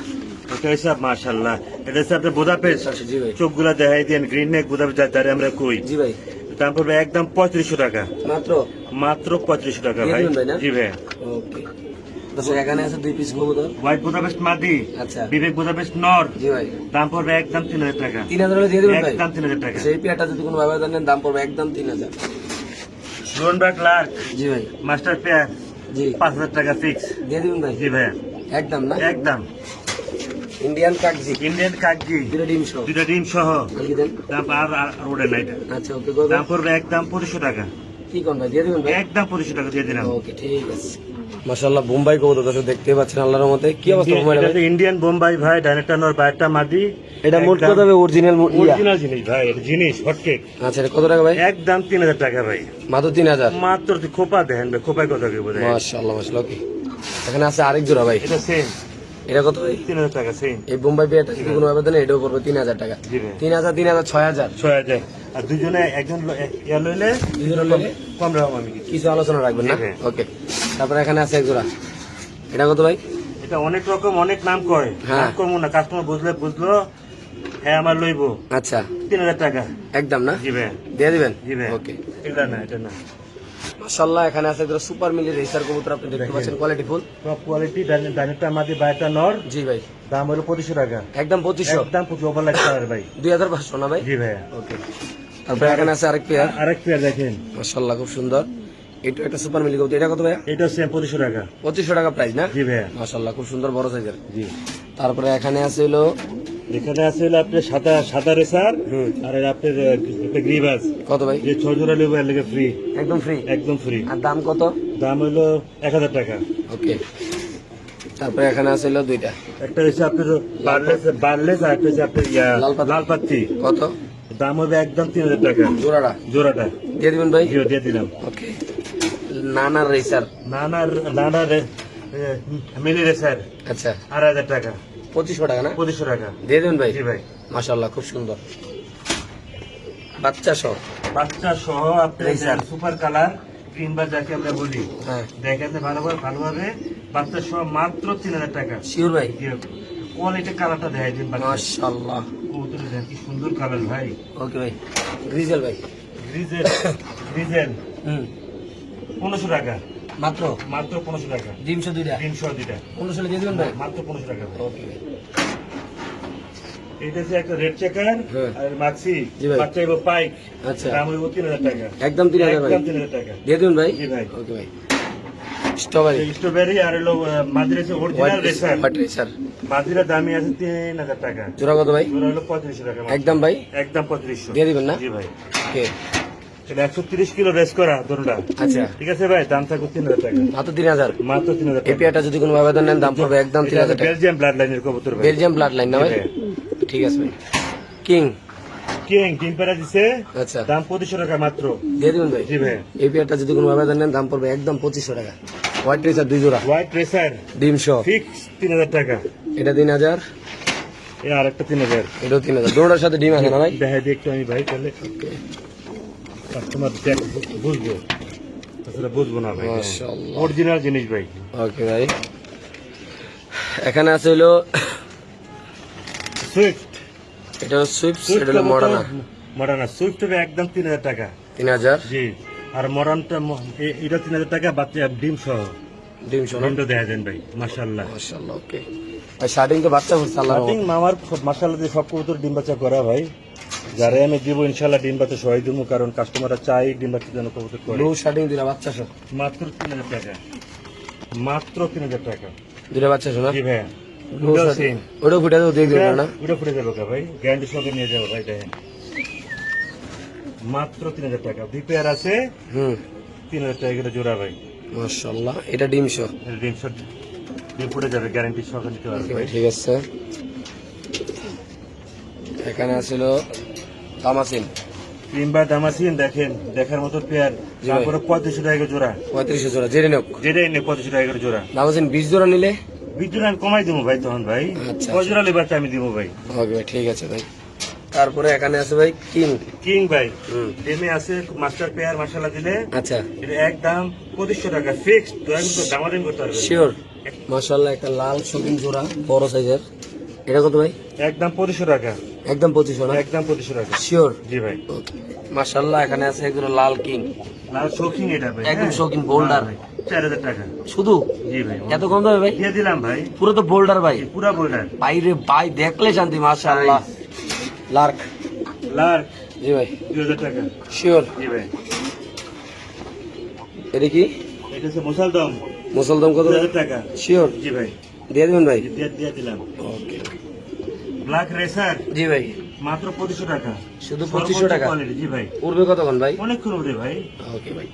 এটা হচ্ছে মাশাআল্লাহ এটা হচ্ছে আপনার বুদাপেস্ট
আচ্ছা জি ভাই
চোখগুলা দেখাই দেন গ্রিন নেক বুদাপেস্ট যারে আমরা কই
জি ভাই
দাম পড়বে একদম 3500 টাকা
মাত্র
মাত্র 3500 টাকা
দিয়ে
ভাই
দিবেন ভাই না?
জি ভাই
ওকে দর্শক এখানে আছে দুই পিস কবুতর
হোয়াইট বুদাপেস্ট মাদি
আচ্ছা
বিবেক বুদাপেস্ট নর
জি ভাই
দাম পড়বে একদম 3000 টাকা
3000 হলে দিয়ে দিবেন ভাই
একদম 3000 টাকা
সেই পেয়ারটা যদি কোনো ভাবে জানেন দাম পড়বে একদম 3000
লোনবার্গ লার্ক
জি ভাই
মাস্টার পেয়ার
জি
5000 টাকা ফিক্স
দিয়ে দিবেন ভাই
জি ভাই
একদম না
একদম
ইন্ডিয়ান কাকজি
ইন্ডিয়ান কাগজি
দুটো ডিম সহ
দুটা ডিম সহ
আলগি দেন
দাম আর রোডে না এটা
আচ্ছা ওকে করবেন
দাম পড়বে একদম 2500 টাকা
কি কোন ভাই দিয়ে দিবেন ভাই
একদম 2500 টাকা দিয়ে দিলাম
ওকে ঠিক আছে মাশাআল্লাহ বোম্বাই কবুতর দর্শক দেখতে পাচ্ছেন আল্লাহর রহমতে। কি অবস্থা বোম্বাই
এটা ইন্ডিয়ান বোম্বাই ভাই, ডাইরেক্টর নর বাইরটা মাদি।
এটা মোট কত হবে অরিজিনাল
অরিজিনাল জিনিস ভাই, এটা জিনিস হটকেক।
আচ্ছা এটা কত টাকা ভাই?
একদম 3000 টাকা ভাই,
মাত্র 3000।
মাত্র। খোপা দেখেন ভাই, খোপায় কথা কি বোঝায়।
মাশাআল্লাহ মাশাআল্লাহ। ওকে এখানে আছে আরেক জোড়া ভাই,
এটা সেম
এটা কত ভাই?
3000 টাকা সেম।
এই বোম্বাই পেয়ারটা যদি কোনো আবেদন এটাও পড়বে 3000 টাকা।
জি ভাই
3000 3000 6000।
6000। আর দুজনে একজন ইয়া লইলে
দুজনের লগে
কম রাখবো আমি কিছু।
কিছু আলোচনা রাখবেন না?
জি ভাই।
ওকে তারপরে এখানে আছে এক জোড়া, এটা কত ভাই?
এটা অনেক রকম অনেক নাম কয়,
হ্যাঁ।
নাম করবো না, কাস্টমার বুঝলো হ্যাঁ আমার লইবো।
আচ্ছা
3000 টাকা
একদম না?
জি ভাই
দিয়ে দিবেন?
জি ভাই।
ওকে
এটা না এটা না,
মাশাআল্লাহ। এখানে আছে একটা সুপার মিলি রেসার কবুতর, আপনি দেখতে পাচ্ছেন কোয়ালিটি ফুল।
Top quality. ডাইনেরটা মাদি বাইরটা নর।
জি ভাই
দাম হলো 2500 টাকা।
একদম 2500।
একদম 25 ওভার লাইট কালার ভাই।
2500 না ভাই?
জি ভাই।
ওকে তারপরে এখানে আছে আরেক পেয়ার,
আরেক পেয়ার দেখেন,
মাশাআল্লাহ খুব সুন্দর। এটা একটা সুপার মিলি কবুতর, এটা কত ভাই?
এটা সেম 2500 টাকা।
2500 টাকা প্রাইস না?
জি ভাই
মাশাআল্লাহ খুব সুন্দর বড় সাইজের।
জি।
তারপরে এখানে আছে হলো
এখানে আছে হলো আপনার সাদা রেসার, আর এর আপনার গ্রিবাস।
কত ভাই?
যে 6 জোড়া নেবো এর লেগে ফ্রি,
একদম ফ্রি।
একদম ফ্রি।
আর দাম কত?
দাম হলো 1000 টাকা।
ওকে তারপরে এখানে আছে হলো দুইটা,
একটা হচ্ছে আপনার বার্লেস আর একটা হচ্ছে আপনার লাল পাত্তি।
কত
দাম হবে একদম 3000 টাকা
জোড়াটা?
জোড়াটা।
দিয়ে দিবেন ভাই?
জিও দিয়ে দিলাম।
ওকে নানা রেসার,
নানা মিলি রেসার
আচ্ছা
8000 টাকা।
2500 টাকা না?
2500 টাকা।
দিয়ে দিবেন ভাই?
জি ভাই।
মাশাআল্লাহ খুব সুন্দর বাচ্চা সহ।
বাচ্চা সহ আপনার
Racer।
সুপার কালার গ্রিন বার যাকে আমরা বলি,
হ্যাঁ
দেখাতে ভালোভাবে বাচ্চা সহ মাত্র 3000 টাকা।
শিওর ভাই?
কোয়ালিটি কালারটা দেখাই দিন।
মাশাআল্লাহ
কবুতরের দেখেন কি সুন্দর কালার ভাই।
ওকে ভাই গ্রিজেল ভাই?
ডিজেল
হুম
1500 টাকা
মাত্র
মাত্র 1500 টাকা।
ডিমশো দুইটা
300 দুইটা
1500 দিয়ে দিবেন ভাই?
মাত্র 1500 টাকা ভাই।
ওকে ভাই
এটা হচ্ছে একটা রেড চেকার
হ্যাঁ।
আর মাক্সি
জি ভাই।
বাচ্চা এবং পাইক।
আচ্ছা
দাম হইব 3000 টাকা।
একদম 3000 ভাই?
একদম 3000 টাকা।
দিয়ে দিবেন ভাই?
জি ভাই।
ওকে ভাই স্ট্রবেরি
স্ট্রবেরি আর হলো মাদ্রাসা অরিজিনাল রেসার।
হোয়াইট রেসার
মাদ্রা দামি আছে 3000 টাকা।
জোড়া কত ভাই?
ওরা হলো 3500 টাকা মাত্র।
একদম ভাই?
একদম 3500
দিয়ে দিবেন না?
জি ভাই।
ওকে
এটা 130 কিলো রেস করা দরুটা।
আচ্ছা
ঠিক আছে ভাই, দাম থাকবে 3000 টাকা।
মাত্র 3000।
মাত্র 3000
এই
টাকা।
পেয়ারটা যদি কোনো আবেদন নেন দাম পড়বে একদম 3000 টাকা।
বেলজিয়াম ব্লাড লাইনের কবুতর ভাই।
বেলজিয়াম ব্লাড লাইন না ভাই?
জি ভাই।
ঠিক আছে ভাই। কিং
কিং ডিম পেড়া দিছে,
আচ্ছা
দাম 2500 টাকা মাত্র।
দিয়ে দিবেন ভাই?
জি ভাই।
এই পেয়ারটা যদি কোনো আবেদন নেন দাম পড়বে একদম 2500 টাকা। হোয়াইট রেসার দুই জোড়া
হোয়াইট রেসার
ডিম সহ,
ফিক্স 3000 টাকা।
এটা 3000,
এই আরেকটা 3000।
এটাও 3000। দুটোর সাথে ডিম আছে না ভাই?
দেখা দিই একটু আমি ভাই, তাহলে কাস্টমার বুঝবো, আসলে বুঝবো না ভাই।
মাশাআল্লাহ
অরিজিনাল জিনিস ভাই।
ওকে ভাই এখানে আছে হলো
সুইফট
এটা হলো সুইপস, এটা হলো মডার্না
মডার্না। সুইফট হবে একদম 3000 টাকা
3000
জি। আর মডার্নটা এটা 3000 টাকা বাচ্চা ডিম সহ।
ডিম সহ।
ডিমটা দেখা দেন ভাই, মাশাআল্লাহ।
মাশাআল্লাহ ওকে ভাই শার্টিং তো বাচ্চা হচ্ছে আল্লাহর
কাটিং
রহমতে।
মামার মাশাআল্লাহ দিয়ে সব কবুতর ডিম বাচ্চা করা ভাই। যারা আমি দিব ইনশাআল্লাহ ডিম বাচ্চা সহায় দেবো, কারণ কাস্টমাররা চাই ডিম বাচ্চা যেন কবুতর করে।
ব্লু শার্টিং দুইটা বাচ্চা সহ
মাত্র 3000 টাকা, মাত্র 3000 টাকা।
দুইটা বাচ্চা সহ না?
জি ভাই।
ব্লু
ওটাও
শার্টিং
same।
ওটাও ফুটে দেবো দিয়ে দিবেন না?
ওটা ফুটে যাবে ভাই, গ্যারান্টি সঙ্গে নিয়ে যাবো ভাই। দেখেন মাত্র 3000 টাকা। দুই পেয়ার আছে,
হুম
3000 টাকা করে জোড়া ভাই।
মাশাআল্লাহ এটা ডিম সহ।
এটা ডিম শট ডিম ফুটে যাবে, গ্যারান্টি সঙ্গে নিতে পারবে
ওকে
ভাই।
ভাই ঠিক আছে। এখানে আছিল তামাসিন
কিংবা দামাসিন দেখেন, দেখার মতো পেয়ার।
জি ভাই।
তারপরে 3500 টাকা করে জোড়া।
3500 জোড়া জেনে নোক।
যেটাই নেই 3500 টাকা করে জোড়া।
তামাসিন 20 জোড়া নিলে?
বিদ্যুৎ আমি কমাই দেবো ভাই তখন ভাই।
আচ্ছা।
কজোড়া লেবার আমি দিব ভাই।
ওকে ভাই ঠিক আছে ভাই। তারপরে এখানে আছে ভাই কিং।
কিং ভাই
হুম
ডেমে আছে মাস্টার পেয়ার মশলা দিলে
আচ্ছা
এটা একদম 2500 টাকা ফিক্সড। দয়া করে দামাদামি করতে পারবে না।
শিওর। মাশাআল্লাহ একটা লাল শৌখিন জোড়া বড় সাইজের, এটা কত ভাই?
একদম 2500 টাকা।
একদম 2500 না?
একদম 2500 টাকা।
শিওর।
জি ভাই।
মাশাআল্লাহ এখানে আছে একজন লাল কিং,
লাল শৌখিন এটা ভাই।
একদম
হ্যাঁ?
শৌখিন বোল্ডার।
4000 টাকা।
শুধু
জি ভাই।
এত কম দামে ভাই?
দিয়ে দিলাম ভাই,
পুরো তো বোল্ডার ভাই,
পুরা বোল্ডার।
বাইরে ভাই দেখলে শান্তি। মাশাআল্লাহ লার্ক।
লার্ক
জি ভাই
2000 টাকা।
শিওর।
জি ভাই।
এটা কি
এটা হচ্ছে মুসালদম,
মুসলদম কত?
2000 টাকা।
শিওর
জি ভাই।
দিয়ে দিবেন ভাই?
দিয়ে দিলাম।
ওকে
ব্ল্যাক রেসার
জি ভাই
মাত্র 2500 টাকা।
শুধু 2500 টাকা?
কোয়ালিটি। জি ভাই।
উড়বে কতক্ষণ ভাই?
অনেকক্ষণ উঠে ভাই।
ওকে ভাই